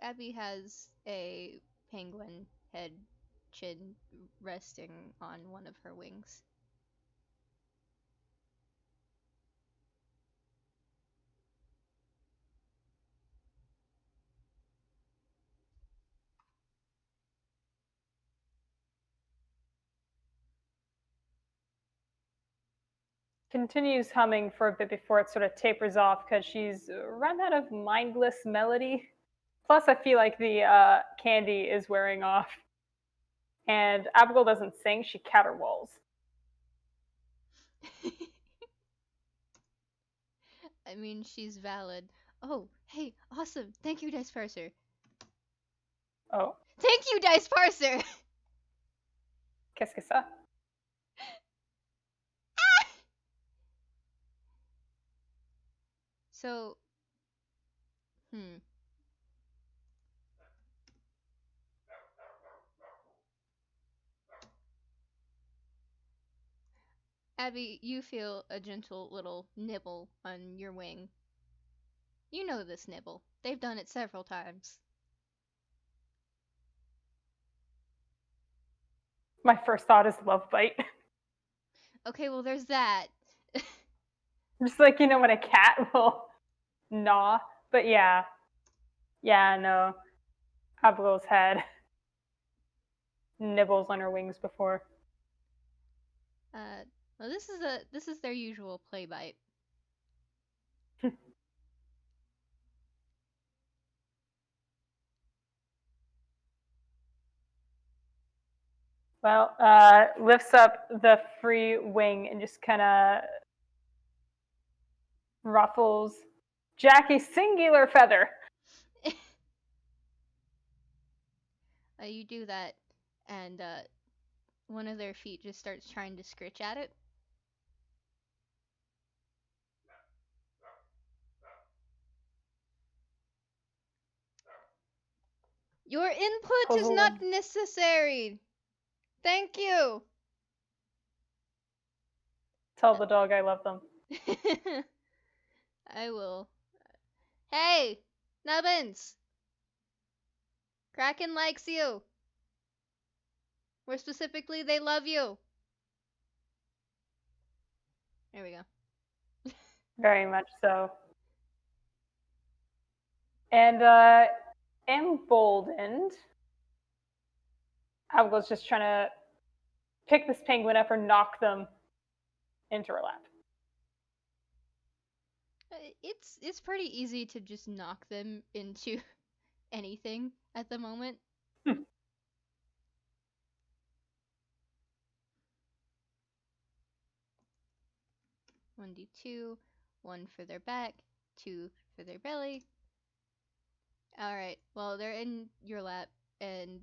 Abby has a penguin head chin resting on one of her wings. continues humming for a bit before it sort of tapers off because she's run out of mindless melody. Plus, I feel like the candy is wearing off. And Abigail doesn't sing, she caterwauls. I mean, she's valid. Oh, hey, awesome. Thank you, Dice Parser. Oh, Thank you, Dice Parser! qu'est-ce que ça? So, Abby, you feel a gentle little nibble on your wing. You know this nibble. They've done it several times. My first thought is love bite. Okay, well, there's that. Just like, you know, when a cat will gnaw. But yeah. Yeah, no. Abigail's had nibbles on her wings before. Well, this is their usual play bite. Well, lifts up the free wing and just kind of ruffles Jackie's singular feather. You do that, and one of their feet just starts trying to scritch at it. Your input is not necessary. Thank you. Tell the dog I love them. I will. Hey, Nubbins. Kraken likes you. More specifically, they love you. There we go. Very much so. And emboldened, Abigail's just trying to pick this penguin up or knock them into her lap. It's pretty easy to just knock them into anything at the moment. 1d2, 1 for their back, 2 for their belly. Alright, well, they're in your lap, and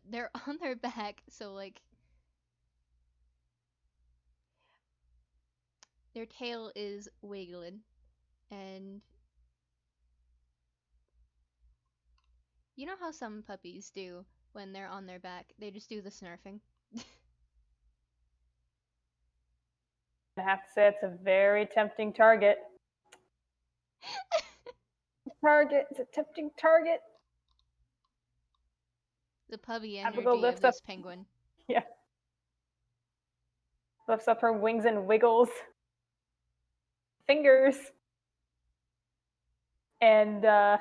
they're on their back, so, like, their tail is wiggling, and you know how some puppies do when they're on their back? They just do the snarfing. I have to say, it's a very tempting target. It's a tempting target. The puppy Abigail energy of this penguin. Yeah. Lifts up her wings and wiggles fingers. And now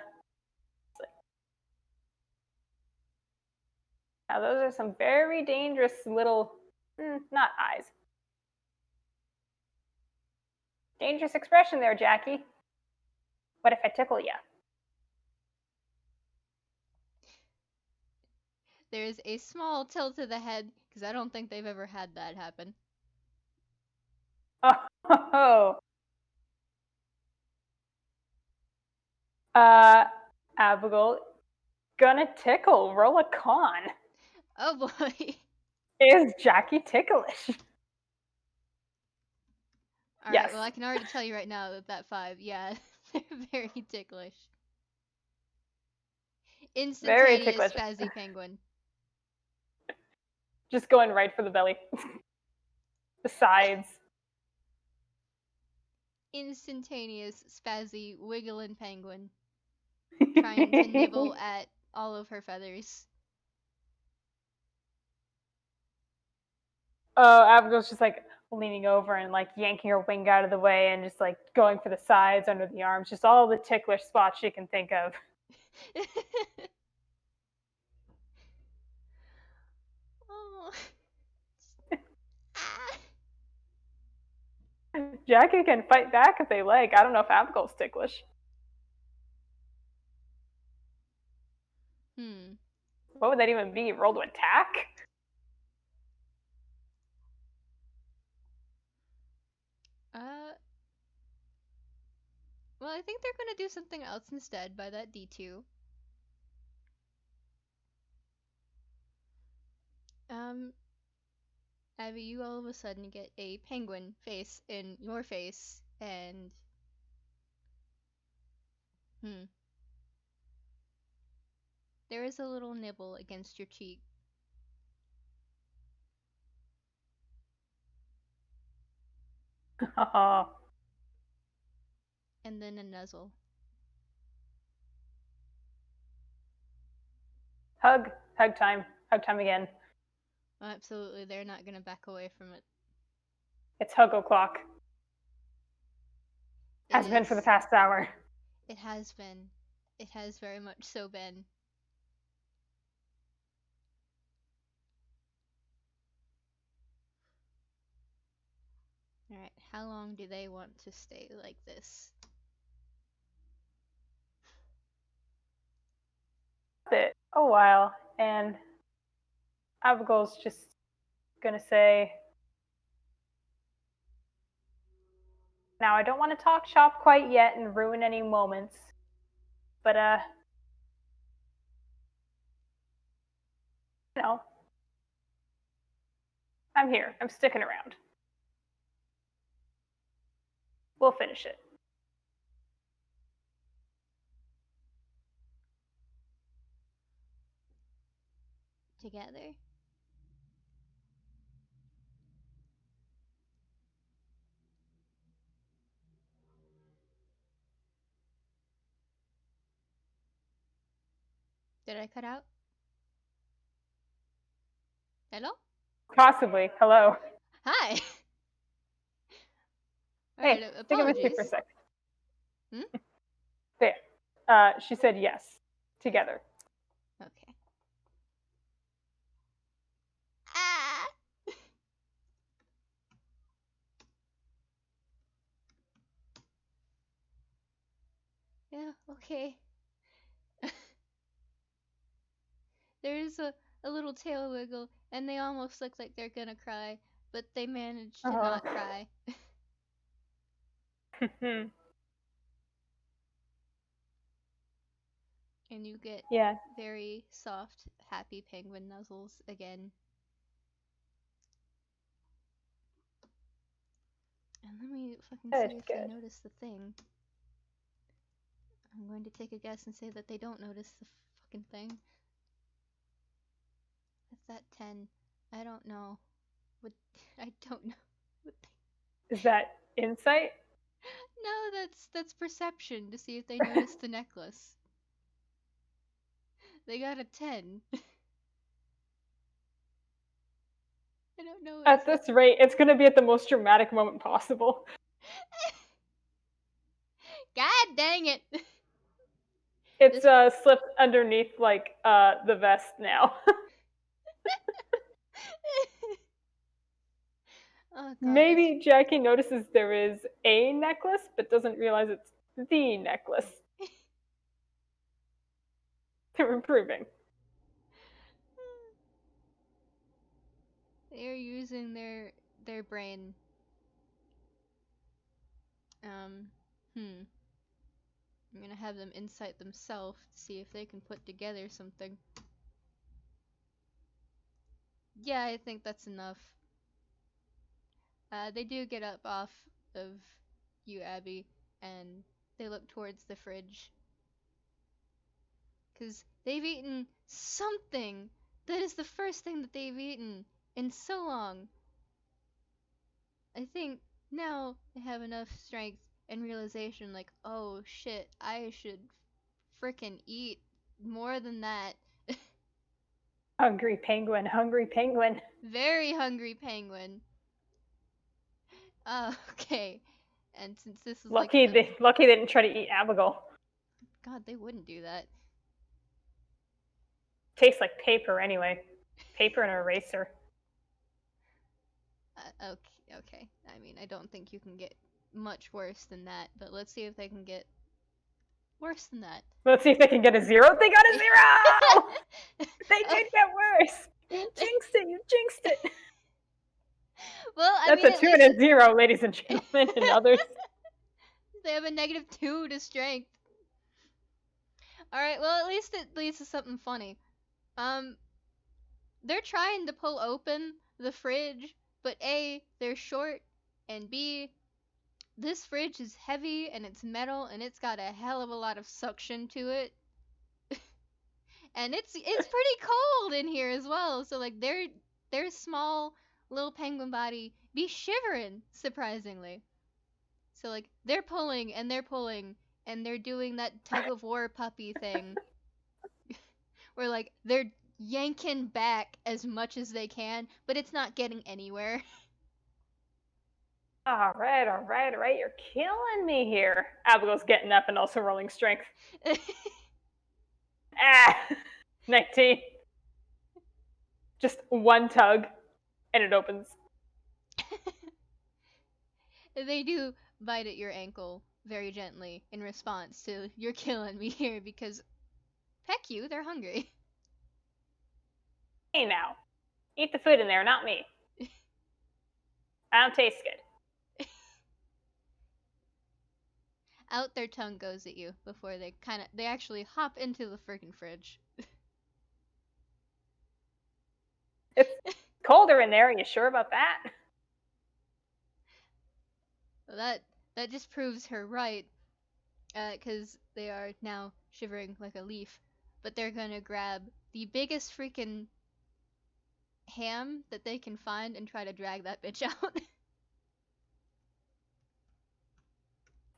those are some very dangerous little, not eyes. Dangerous expression there, Jackie. What if I tickle you? There's a small tilt of the head, because I don't think they've ever had that happen. Oh. Abigail, gonna tickle. Roll a con. Oh boy. Is Jackie ticklish? Alright, Yes. well, I can already tell you right now that 5, yeah, they're very ticklish. Instantaneous Very ticklish. spazzy penguin. Just going right for the belly. The sides. Instantaneous spazzy wiggling penguin. Trying to nibble at all of her feathers. Oh, Abigail's just like leaning over and like yanking her wing out of the way and just like going for the sides, under the arms, just all the ticklish spots she can think of. Oh. Jackie can fight back if they like. I don't know if Abbigull's ticklish. What would that even be? Roll to attack? Well, I think they're gonna do something else instead by that D2. Abby, you all of a sudden get a penguin face in your face, and there is a little nibble against your cheek. And then a nuzzle. Hug time again. Well, absolutely, they're not gonna back away from it. It's hug o'clock. Has been for the past hour. It has been. It has very much so been. Alright, how long do they want to stay like this? A while, and Abbigull's just gonna say, now I don't want to talk shop quite yet and ruin any moments, but you know, I'm here. I'm sticking around. We'll finish it. Together? Did I cut out? Hello? Possibly. Hello. Hi! Hey, Alright, think of apologies. it for a second. Hmm? There. She said yes. Together. Okay. Ah! Yeah, okay. There's a little tail wiggle, and they almost look like they're gonna cry, but they manage to not cry. And you get very soft, happy penguin nuzzles again. And let me fucking see if they notice the thing. I'm going to take a guess and say that they don't notice the fucking thing. Is that 10? I don't know. I don't know. Is that insight? No, that's perception to see if they notice the necklace. They got a 10. I don't know. At this rate, it's going to be at the most dramatic moment possible. God dang it! It's slipped underneath like the vest now. Oh, God, maybe Jackie notices there is a necklace, but doesn't realize it's the necklace. They're improving. They're using their brain. I'm gonna have them insight themselves to see if they can put together something. Yeah, I think that's enough. They do get up off of you, Abby, and they look towards the fridge. 'Cause they've eaten something! That is the first thing that they've eaten in so long. I think now they have enough strength and realization like, oh shit, I should frickin' eat more than that. Hungry penguin, hungry penguin. Very hungry penguin. Okay. And since this is lucky they didn't try to eat Abbigull. God, they wouldn't do that. Tastes like paper anyway. Paper and eraser. Okay, I mean, I don't think you can get much worse than that, but let's see if they can get worse than that. Let's see if they can get a 0. They got a 0! They did get worse! You jinxed it, you jinxed it! Well, I That's mean, a 2 and a 0, ladies and gentlemen, and others. They have a -2 to strength. Alright, well, at least it leads to something funny. They're trying to pull open the fridge, but A, they're short, and B, this fridge is heavy and it's metal and it's got a hell of a lot of suction to it. And it's pretty cold in here as well. So like their small little penguin body be shivering, surprisingly. So like they're pulling and they're pulling and they're doing that tug of war puppy thing where like they're yanking back as much as they can, but it's not getting anywhere. Alright, you're killing me here. Abigail's getting up and also rolling strength. 19. Just one tug, and it opens. They do bite at your ankle very gently in response to "you're killing me here" because peck you, they're hungry. Hey now, eat the food in there, not me. I don't taste good. Out their tongue goes at you before they actually hop into the freaking fridge. It's colder in there. Are you sure about that? Well, that just proves her right, because they are now shivering like a leaf. But they're gonna grab the biggest freaking ham that they can find and try to drag that bitch out.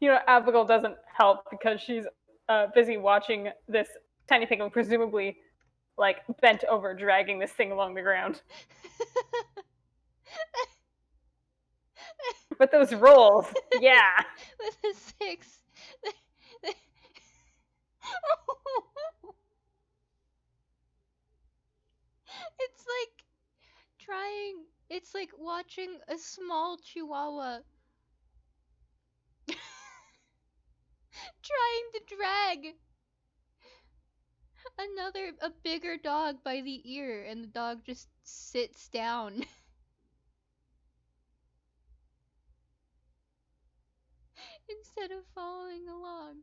You know, Abigail doesn't help because she's busy watching this tiny penguin, presumably like bent over, dragging this thing along the ground. But those rolls, yeah. With a 6. It's like it's like watching a small chihuahua trying to drag a bigger dog by the ear, and the dog just sits down. Instead of following along.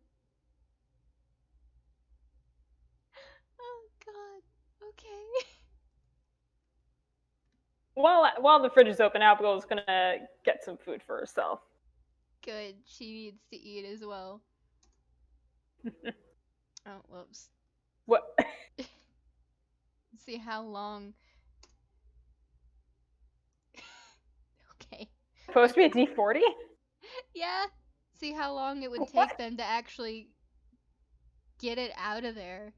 Oh god. Okay. While the fridge is open, Abigail is gonna get some food for herself. Good. She needs to eat as well. Oh, whoops. What? See how long. Okay. Supposed to be a D40? Yeah. See how long it would take them to actually get it out of there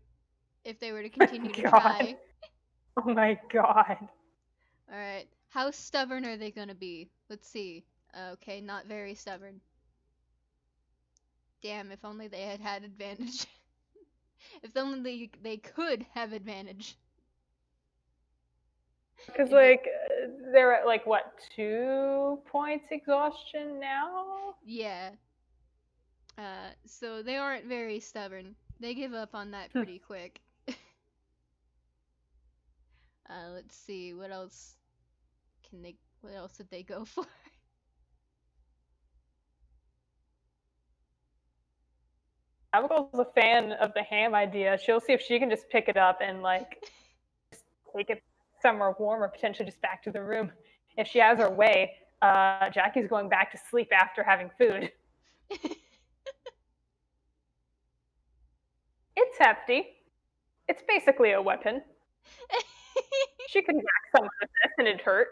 if they were to continue to try. Oh my god. Alright. How stubborn are they gonna be? Let's see. Okay, not very stubborn. Damn, if only they had had advantage. If only they could have advantage. Because, like, they're at, like, what, 2 points exhaustion now? Yeah. So they aren't very stubborn. They give up on that pretty quick. Let's see, what else did they go for? Abigail's a fan of the ham idea. She'll see if she can just pick it up and, like, just take it somewhere warm or potentially just back to the room. If she has her way, Jackie's going back to sleep after having food. It's hefty. It's basically a weapon. She could whack someone with this and it'd hurt.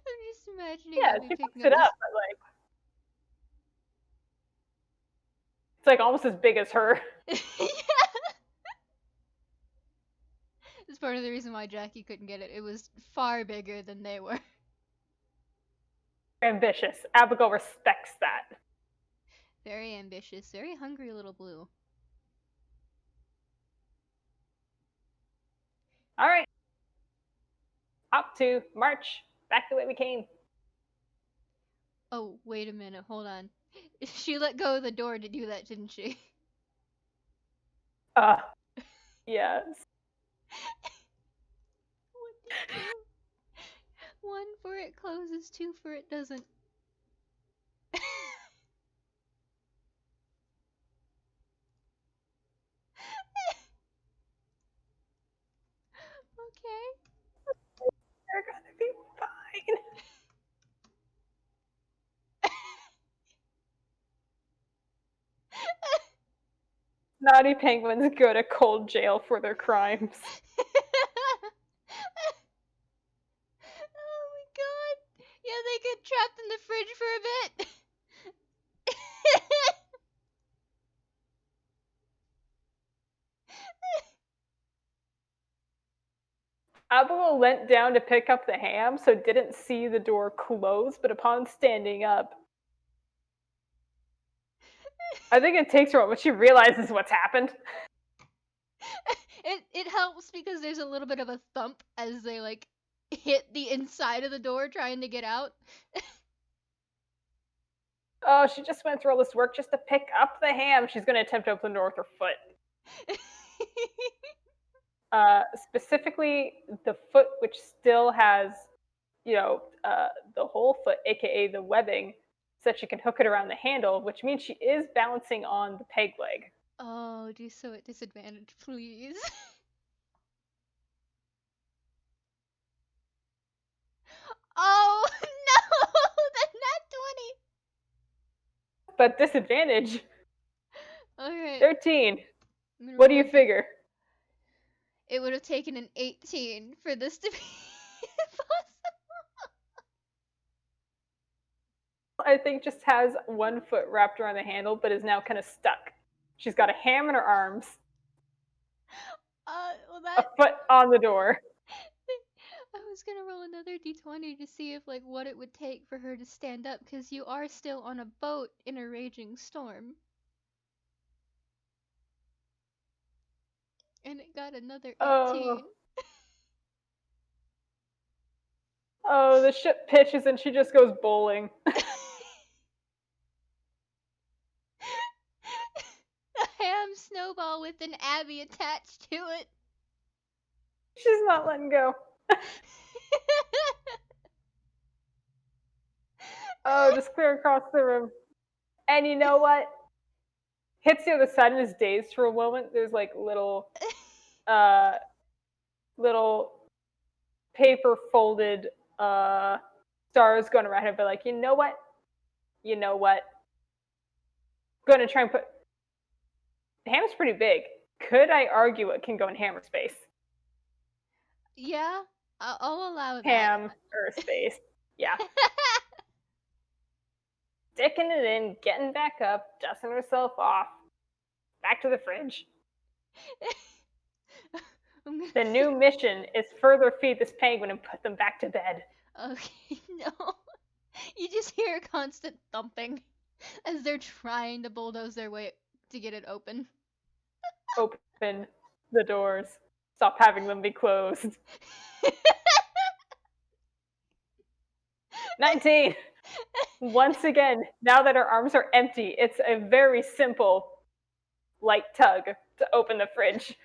I'm just imagining Yeah, Abby she picking picks it up up, but like it's like almost as big as her. Yeah. That's part of the reason why Jackie couldn't get it. It was far bigger than they were. Ambitious. Abigail respects that. Very ambitious, very hungry little blue. All right. hop to march back the way we came. Oh, wait a minute, hold on. She let go of the door to do that, didn't she? Yes. What did you do? 1 for it closes, 2 for it doesn't. Okay. They're gonna be fine. Naughty penguins go to cold jail for their crimes. Oh my god. Yeah, they get trapped in the fridge for a bit. Abbigull leant down to pick up the ham, so didn't see the door close, but upon standing up, I think it takes her a moment. She realizes what's happened. It helps because there's a little bit of a thump as they like hit the inside of the door trying to get out. Oh, she just went through all this work just to pick up the ham. She's going to attempt to open the door with her foot. Specifically, the foot which still has, the whole foot, aka the webbing, so that she can hook it around the handle, which means she is balancing on the peg leg. Oh, do so at disadvantage, please. Oh no, the nat 20. But disadvantage, Alright. 13. What do you figure? It would have taken an 18 for this to be possible. I think just has one foot wrapped around the handle, but is now kind of stuck. She's got a ham in her arms, Well a foot on the door. I was gonna roll another d20 to see if like what it would take for her to stand up, because you are still on a boat in a raging storm. And it got another 18. Oh, the ship pitches and she just goes bowling. A ham snowball with an Abby attached to it. She's not letting go. Oh, just clear across the room. And you know what? Hits the other side and is dazed for a moment. There's like little paper folded stars going around her, but like, you know what? Gonna try and put the ham's pretty big. Could I argue it can go in hammer space? Yeah, I'll allow that. Ham or space. Yeah. Sticking it in, getting back up, dusting herself off. Back to the fridge. The new mission is further feed this penguin and put them back to bed. Okay, no. You just hear a constant thumping as they're trying to bulldoze their way to get it open. Open the doors. Stop having them be closed. 19. Once again, now that her arms are empty, it's a very simple light tug to open the fridge.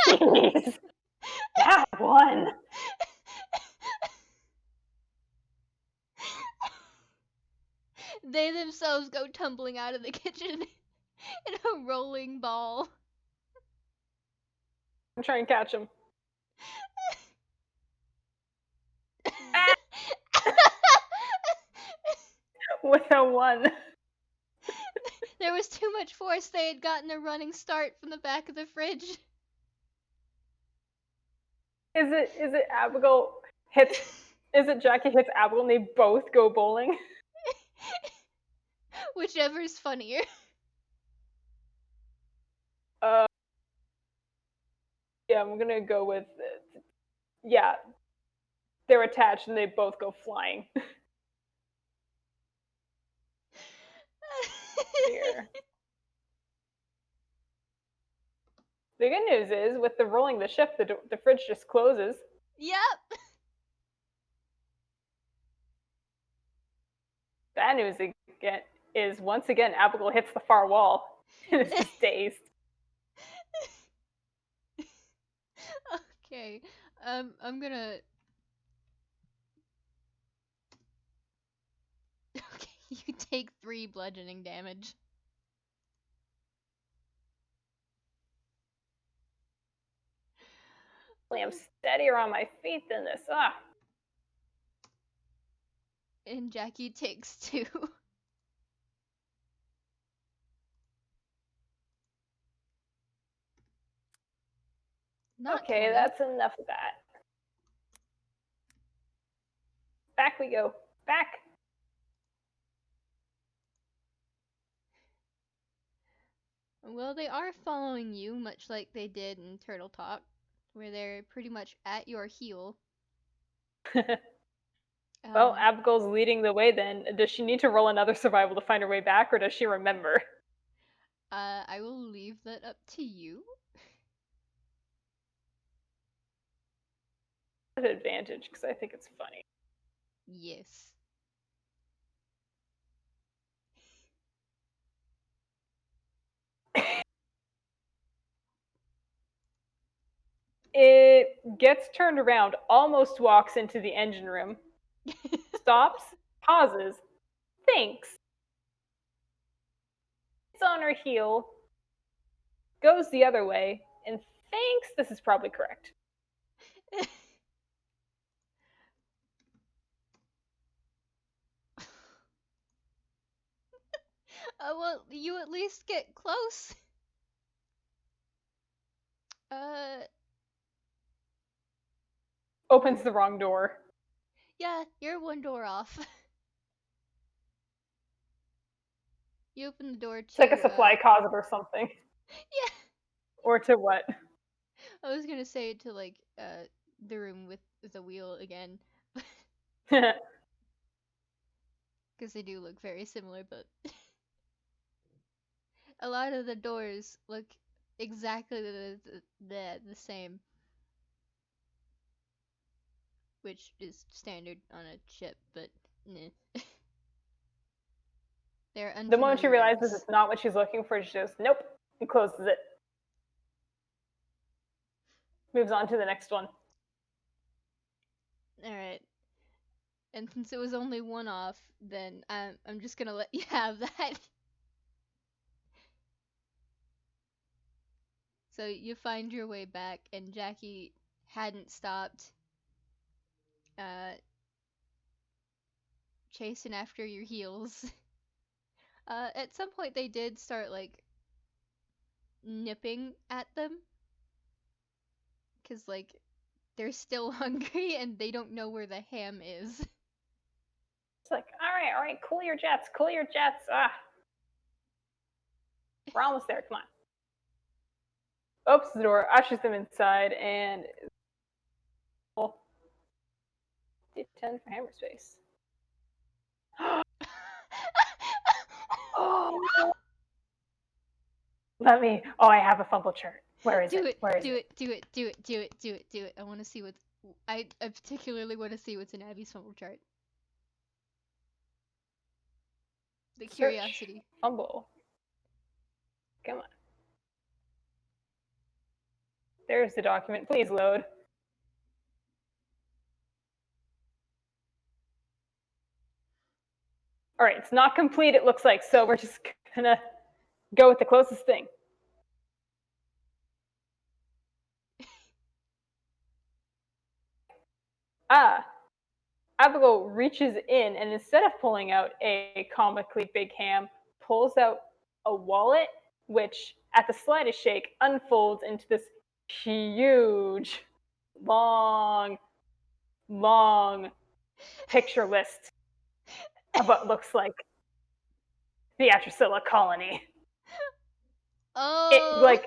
Jeez. That one. They themselves go tumbling out of the kitchen in a rolling ball. I'm trying to catch him. With a 1. There was too much force. They had gotten a running start from the back of the fridge. Is it Abigail hits? Is it Jackie hits Abigail and they both go bowling? Whichever's funnier. Yeah, I'm gonna go with yeah. They're attached and they both go flying. dear. The good news is, with the rolling the ship, the fridge just closes. Yep. Bad news again is, once again, Abigail hits the far wall and is just dazed. Okay. I'm gonna. Okay, you take 3 bludgeoning damage. I'm steadier on my feet than this. Ah. And Jackie takes 2. Not Okay, 20. that's enough of that. Back we go. Back. Well, they are following you, much like they did in Turtle Talk, where they're pretty much at your heel. Well, Abigail's leading the way then. Does she need to roll another survival to find her way back, or does she remember? I will leave that up to you. An advantage, because I think it's funny. Yes. It gets turned around, almost walks into the engine room, stops, pauses, thinks, it's on her heel, goes the other way, and thinks this is probably correct. Well, you at least get close. Opens the wrong door. Yeah, you're 1 door off. You open the door to. It's like a supply closet or something. Yeah. Or to what? I was gonna say to like the room with the wheel again, because they do look very similar, but a lot of the doors look exactly the same, which is standard on a ship, but nah. They're unfamiliar The moment she realizes doors. it's not what she's looking for, she goes, nope, and closes it. Moves on to the next one. Alright. And since it was only 1 off, then I'm just gonna let you have that. So you find your way back, and Jackie hadn't stopped chasing after your heels. At some point they did start like nipping at them, cause like they're still hungry and they don't know where the ham is. It's like, all right, cool your jets. Ah. We're almost there, come on. Opens the door, ushers them inside, and D10 for hammer space. Oh. I have a fumble chart. Where is it? Do it. I want to see what's. I particularly want to see what's in Abby's fumble chart. The Search, curiosity. fumble. Come on. There's the document. Please load. All right, it's not complete, it looks like, so we're just gonna go with the closest thing. Abigail reaches in, and instead of pulling out a comically big ham, pulls out a wallet, which at the slightest shake unfolds into this huge, long picture list of what looks like the Atracilla colony. Oh. It like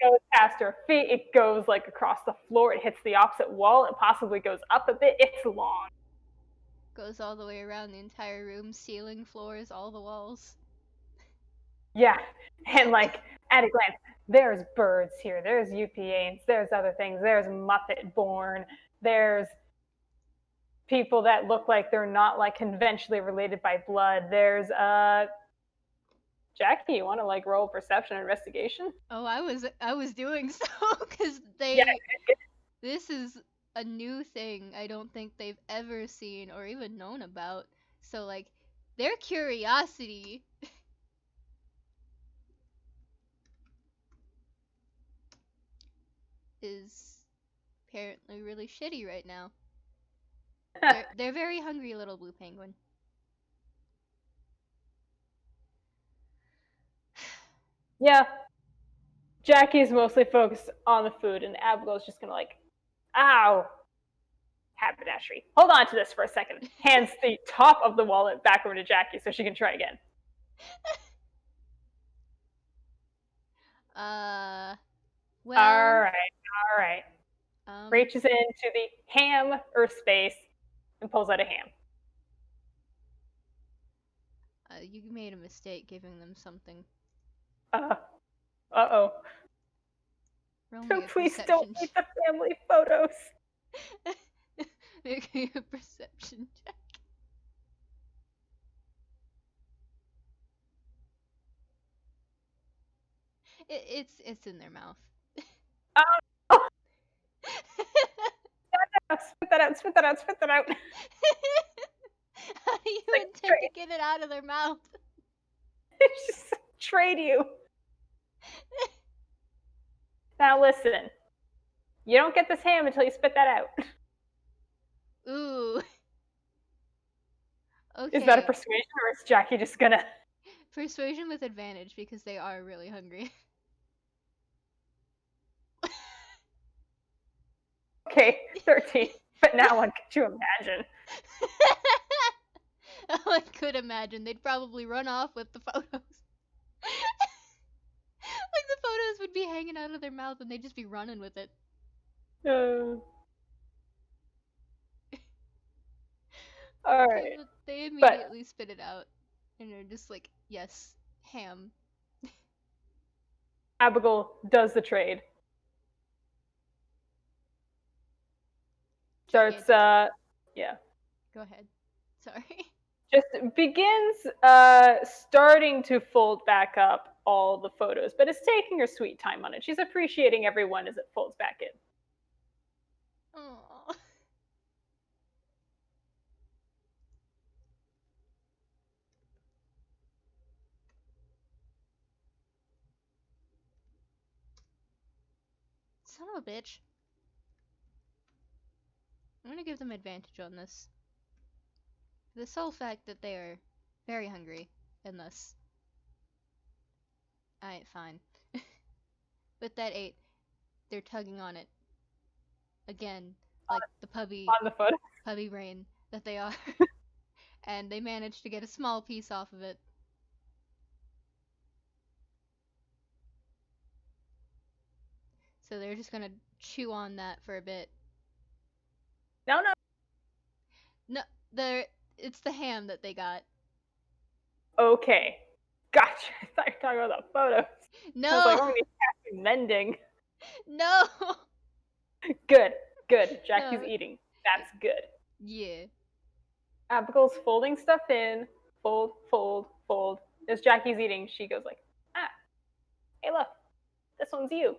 goes past her feet, it goes like across the floor, it hits the opposite wall, it possibly goes up a bit, it's long. Goes all the way around the entire room, ceiling, floors, all the walls. Yeah, and like at a glance, there's birds here, there's UPAs, there's other things, there's Muppet born, there's people that look like they're not like conventionally related by blood. There's Jackie, you want to like roll perception investigation? Oh, I was doing so because Yeah. this is a new thing I don't think they've ever seen or even known about. So like their curiosity is apparently really shitty right now. They're very hungry, little blue penguin. Yeah. Jackie's mostly focused on the food, and Abigail's just gonna like, ow, haberdashery. Hold on to this for a second. Hands the top of the wallet back over to Jackie so she can try again. Well. All right. Reaches into the ham earth space and pulls out a ham. You made a mistake giving them something. Uh-oh. No, please don't eat the family photos. Make me a perception check. It's in their mouth. Oh. Spit that out, spit that out, spit that out. How do you intend to get it out of their mouth? Just trade you. Now listen. You don't get this ham until you spit that out. Ooh. Okay. Is that a persuasion, or is Jackie just gonna... Persuasion with advantage, because they are really hungry. Okay, 13. But now what could you imagine? I could imagine. They'd probably run off with the photos. Like the photos would be hanging out of their mouth and they'd just be running with it. Alright. They immediately spit it out. And they're just like, yes, ham. Abigail does the trade. Starts, yeah. Go ahead. Sorry. Just begins starting to fold back up all the photos, but is taking her sweet time on it. She's appreciating every one as it folds back in. Aww. Son of a bitch. I'm gonna give them advantage on this. The sole fact that they are very hungry, and thus. Alright, fine. With that 8, they're tugging on it. Again, like the puppy. On the photo. Puppy brain that they are. And they managed to get a small piece off of it. So they're just gonna chew on that for a bit. No. No, it's the ham that they got. Okay. Gotcha. I thought you were talking about the photos. No! I was like, oh, he's happy mending. No! Good. Jackie's eating. That's good. Yeah. Abigail's folding stuff in. Fold. As Jackie's eating, she goes like, hey look, this one's you.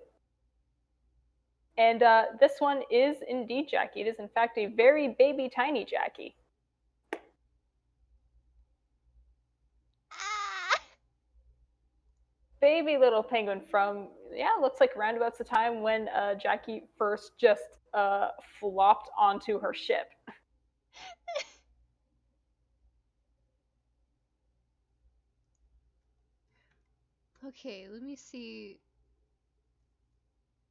And this one is indeed Jackie. It is in fact a very baby tiny Jackie. Baby little penguin from, looks like roundabouts the time when Jackie first just flopped onto her ship. Okay, let me see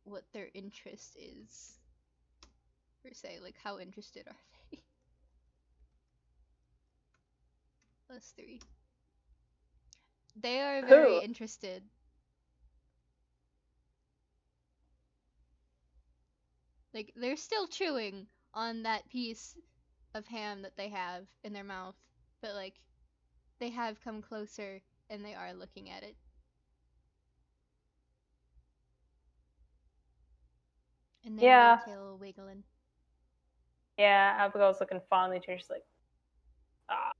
what their interest is. Per se, like how interested are they? +3. They are very interested. Like, they're still chewing on that piece of ham that they have in their mouth, but like, they have come closer and they are looking at it. And their Yeah. little tail wiggling. Yeah, Abigail's looking fondly to her. She's like, ah,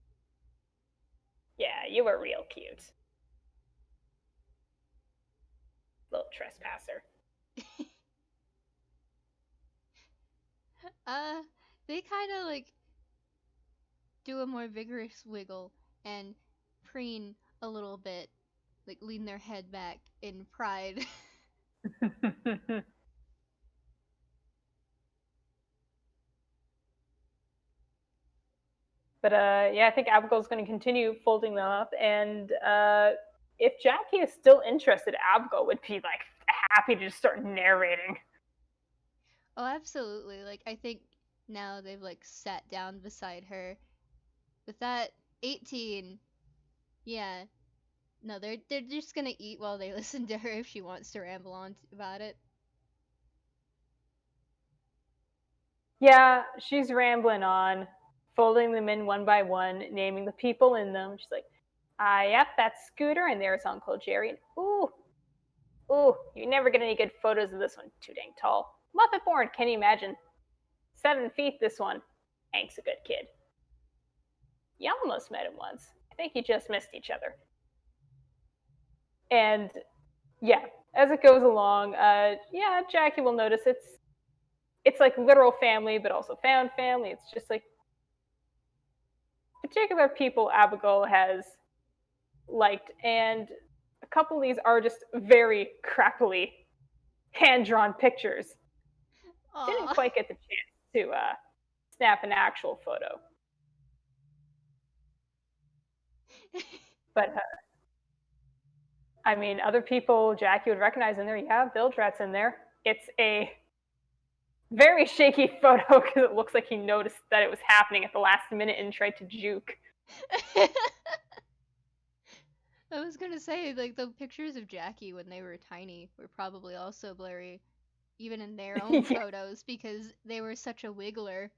yeah, you were real cute. Little trespasser. They kind of like do a more vigorous wiggle and preen a little bit, like lean their head back in pride. But yeah, I think Abigail's going to continue folding them up, and if Jackie is still interested, Abigail would be like happy to just start narrating. Oh, absolutely. Like I think now they've like sat down beside her. With that 18, yeah. No, they're just gonna eat while they listen to her if she wants to ramble on about it. Yeah, she's rambling on, folding them in one by one, naming the people in them. She's like, ah, yep, that's Scooter, and there's Uncle Jerry. And ooh, you never get any good photos of this one. Too dang tall. Muppet born, can you imagine? 7 feet, this one. Hank's a good kid. You almost met him once. I think you just missed each other. And yeah, as it goes along, yeah, Jackie will notice it's like literal family, but also found family. It's just like particular people Abigail has liked, and a couple of these are just very crappily hand drawn pictures. Didn't Aw. quite get the chance to snap an actual photo, but I mean, other people Jackie would recognize in there. Yeah, Bildrat's in there. It's a very shaky photo because it looks like he noticed that it was happening at the last minute and tried to juke. I was gonna say, like, the pictures of Jackie when they were tiny were probably also blurry, even in their own Yeah. photos, because they were such a wiggler.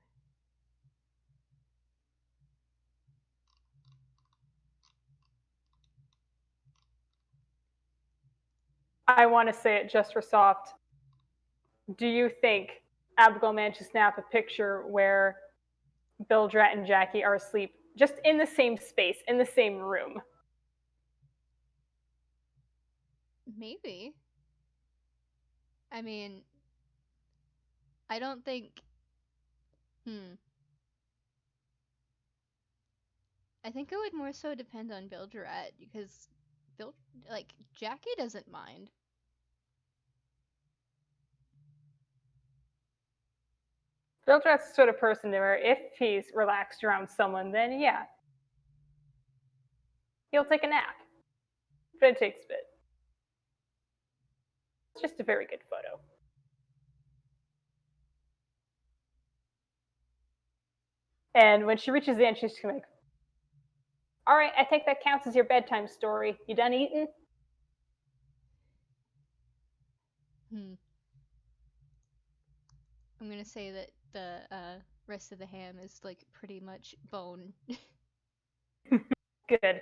I want to say it just for Somft. Do you think Abigail managed to snap a picture where Bildrat and Jackie are asleep just in the same space, in the same room? Maybe. I mean, I don't think. Hmm. I think it would more so depend on Bildrat because Bild like Jackie doesn't mind. Bildrat's the sort of person where if he's relaxed around someone, then yeah, he'll take a nap. But it takes a bit. It's just a very good photo. And when she reaches the end, she's just like, all right, I think that counts as your bedtime story. You done eating? Hmm. I'm gonna say that the rest of the ham is like pretty much bone. Good.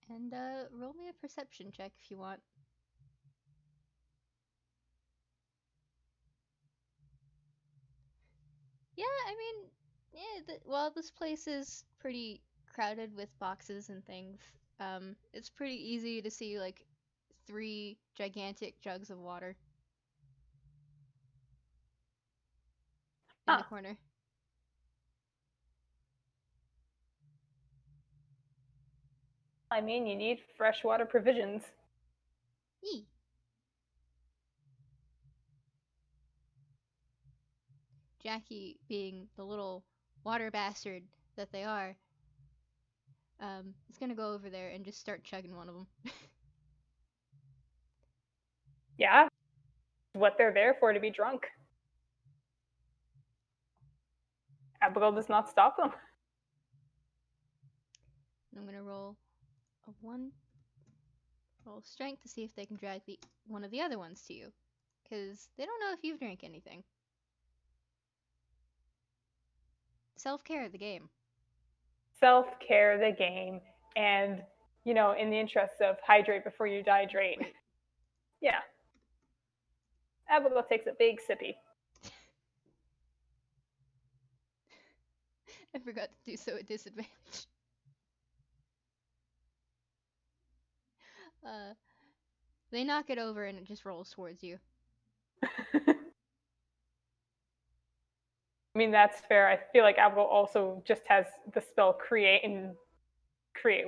And roll me a perception check if you want. Yeah, I mean, yeah. Well, this place is pretty crowded with boxes and things. It's pretty easy to see like 3 gigantic jugs of water in the Huh. corner. I mean, you need freshwater provisions. Yee. Jackie, being the little water bastard that they are, is gonna go over there and just start chugging one of them. Yeah, what they're there for, to be drunk. Abigail does not stop them. I'm gonna roll a one, roll strength to see if they can drag one of the other ones to you, because they don't know if you've drank anything. Self care, the game. Self care, the game, and in the interest of hydrate before you dihydrate. Right. Yeah. Abigail takes a big sippy. I forgot to do so at disadvantage. They knock it over and it just rolls towards you. I mean, that's fair. I feel like Abigail also just has the spell create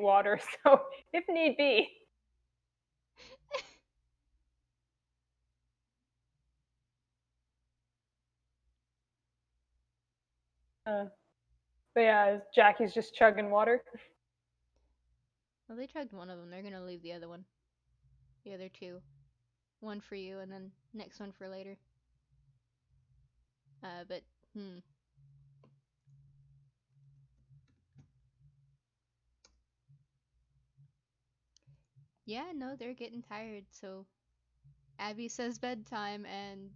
water, so if need be. But yeah, Jackie's just chugging water. Well, they chugged one of them. They're gonna leave the other one. The other two. One for you, and then next one for later. But, Yeah, no, they're getting tired, so Abby says bedtime and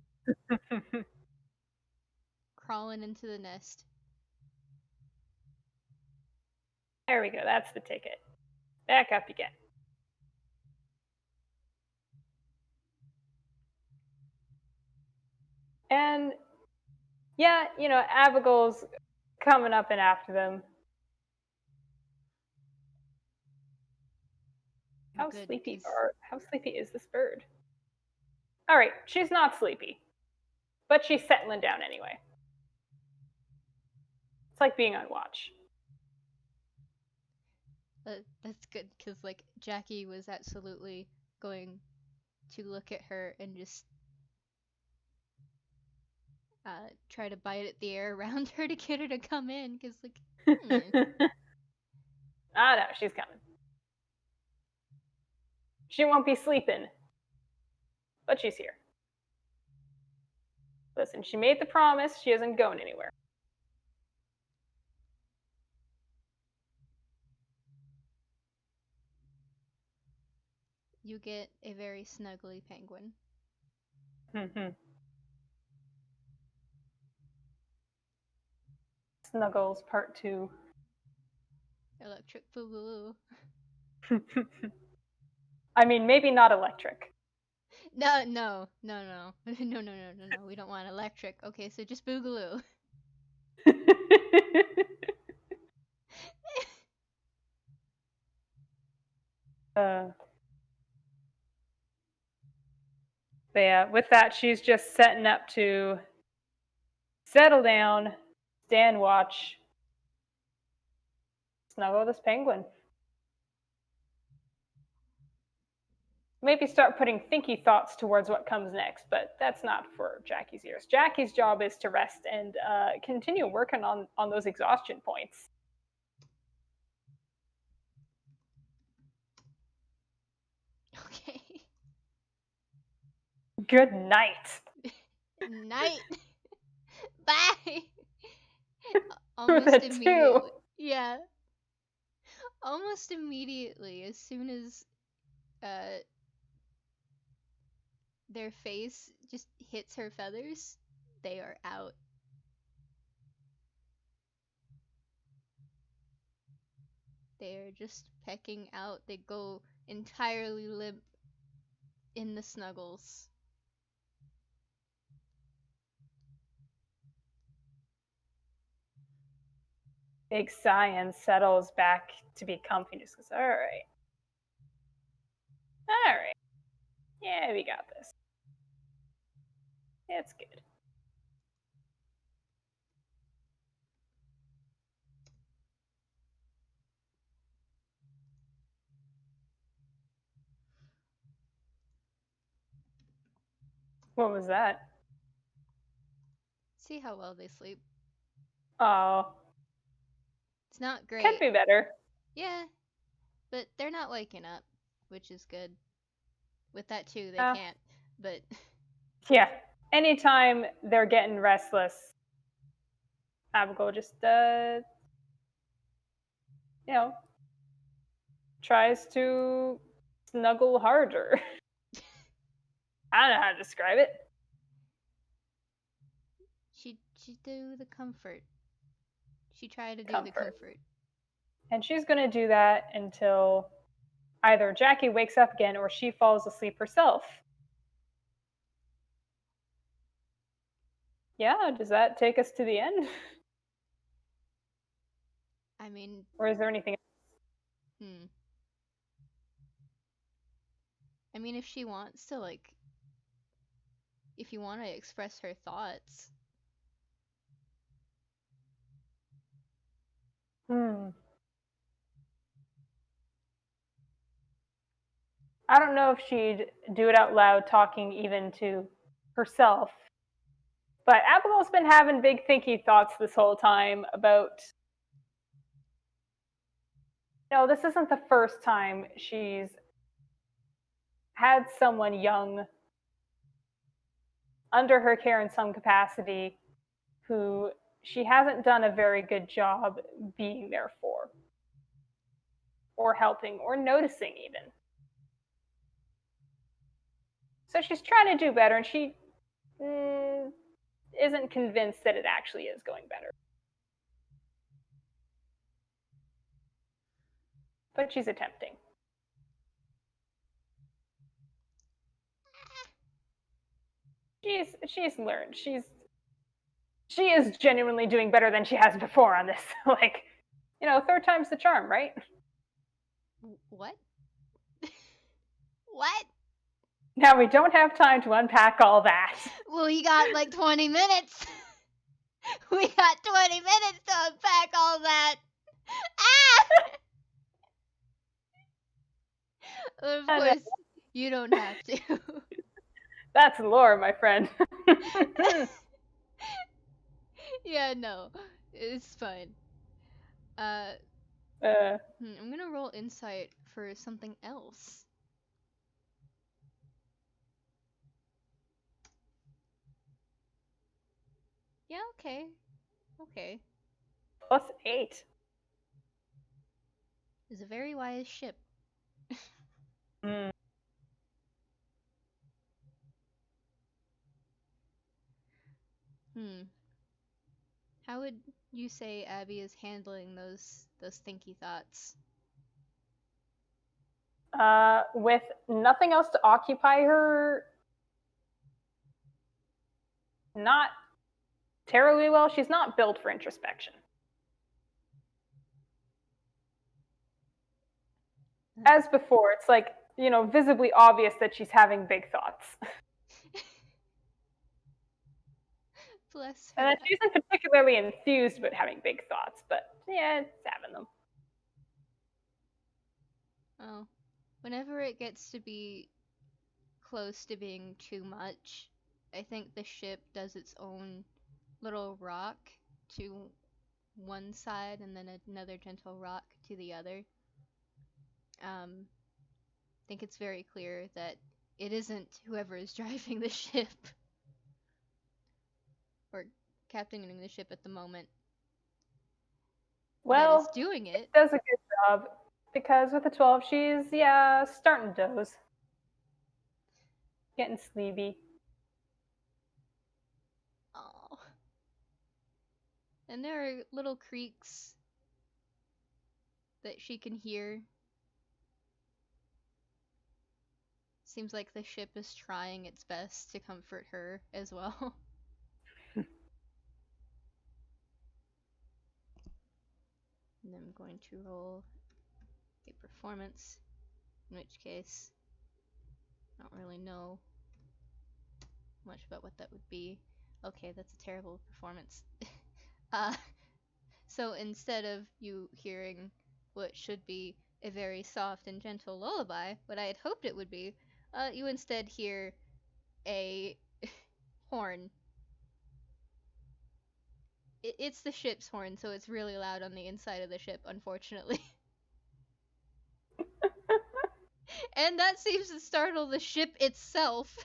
crawling into the nest. There we go. That's the ticket. Back up again. And yeah, Abigail's coming up and after them. How Good, sleepy 'cause how sleepy is this bird? All right, she's not sleepy, but she's settling down anyway. It's like being on watch. that's good, because, like, Jackie was absolutely going to look at her and just try to bite at the air around her to get her to come in, because, like, Ah, no, she's coming. She won't be sleeping, but she's here. Listen, she made the promise. She isn't going anywhere. you get a very snuggly penguin. Snuggles Part 2. Electric boogaloo. I mean, maybe not electric. No, no, no, no, no, no, no, no, no. We don't want electric. Okay, so just boogaloo. But yeah, with that, she's just setting up to settle down, stand watch, snuggle this penguin. Maybe start putting thinky thoughts towards what comes next, but that's not for Jackie's ears. Jackie's job is to rest and continue working on those exhaustion points. Okay. Good night. Night. Bye. With Almost a 2. immediately. Yeah. Almost immediately, as soon as their face just hits her feathers, they are out. They are just pecking out. They go entirely limp in the snuggles. Big sigh and settles back to be comfy. Just goes, all right. All right. Yeah, we got this. It's good. What was that? See how well they sleep. Oh. It's not great. Could be better. Yeah, but they're not waking up, which is good. With that too, they can't. But yeah, anytime they're getting restless, Abigail just tries to snuggle harder. I don't know how to describe it. she do the comfort. She tried to do the Comfort. comfort. And she's gonna do that until Either Jackie wakes up again or she falls asleep herself. Yeah, does that take us to the end? I mean, Or is there anything else? I mean, if she wants to, like, if you want to express her thoughts. I don't know if she'd do it out loud, talking even to herself. But Abbigull's been having big thinky thoughts this whole time about, no, this isn't the first time she's had someone young under her care in some capacity who she hasn't done a very good job being there for, or helping, or noticing even. So she's trying to do better, and she isn't convinced that it actually is going better. But she's attempting. She's learned. She is genuinely doing better than she has before on this. Like, you know, third time's the charm, right? What? What? Now we don't have time to unpack all that. Well, you got like 20 minutes. We got 20 minutes to unpack all that. Ah! Of course, you don't have to. That's lore, my friend. Yeah, no, it's fine. I'm gonna roll insight for something else. Yeah, okay. Okay. +8. It's a very wise ship. How would you say Abby is handling those thinky thoughts? With nothing else to occupy her, not terribly well. She's not built for introspection. As before, it's like, you know, visibly obvious that she's having big thoughts. Bless her. And she isn't particularly enthused about having big thoughts, but yeah, it's having them. Oh. Whenever it gets to be close to being too much, I think the ship does its own little rock to one side and then another gentle rock to the other. I think it's very clear that it isn't whoever is driving the ship or captaining the ship at the moment. Well, that is doing it. Does a good job because with the 12, she's starting to doze, getting sleepy. Oh. And there are little creaks that she can hear. Seems like the ship is trying its best to comfort her as well. And I'm going to roll a performance, in which case I don't really know much about what that would be. Okay, that's a terrible performance. So instead of you hearing what should be a very soft and gentle lullaby, what I had hoped it would be, you instead hear a horn. It's the ship's horn, so it's really loud on the inside of the ship, unfortunately. And that seems to startle the ship itself.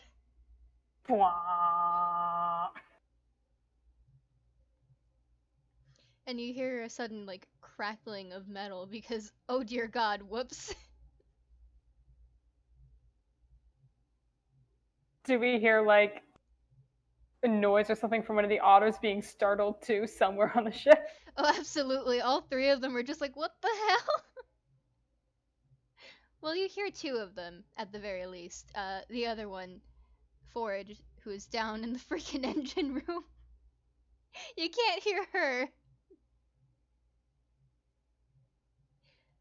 And you hear a sudden, like, crackling of metal because, oh dear god, whoops. Do we hear, like, a noise or something from one of the otters being startled too somewhere on the ship? Oh, absolutely. All three of them are just like, what the hell? Well, you hear two of them at the very least. The other one, Ford, who is down in the freaking engine room. You can't hear her.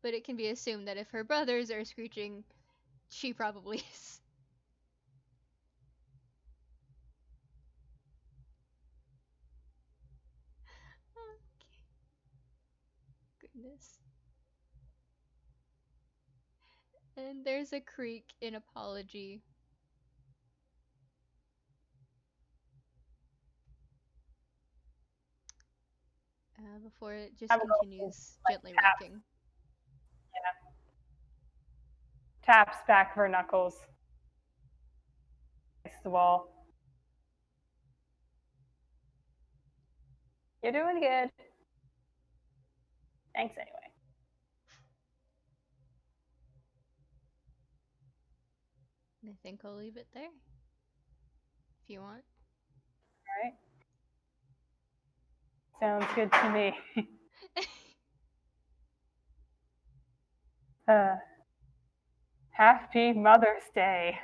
But it can be assumed that if her brothers are screeching, she probably is. Okay. Goodness. And there's a creak in apology. Before it just Abigail continues like, gently taps, rocking. taps back her knuckles against the wall. You're doing good. Thanks anyway. I think I'll leave it there. If you want. All right. Sounds good to me. Happy Mother's Day.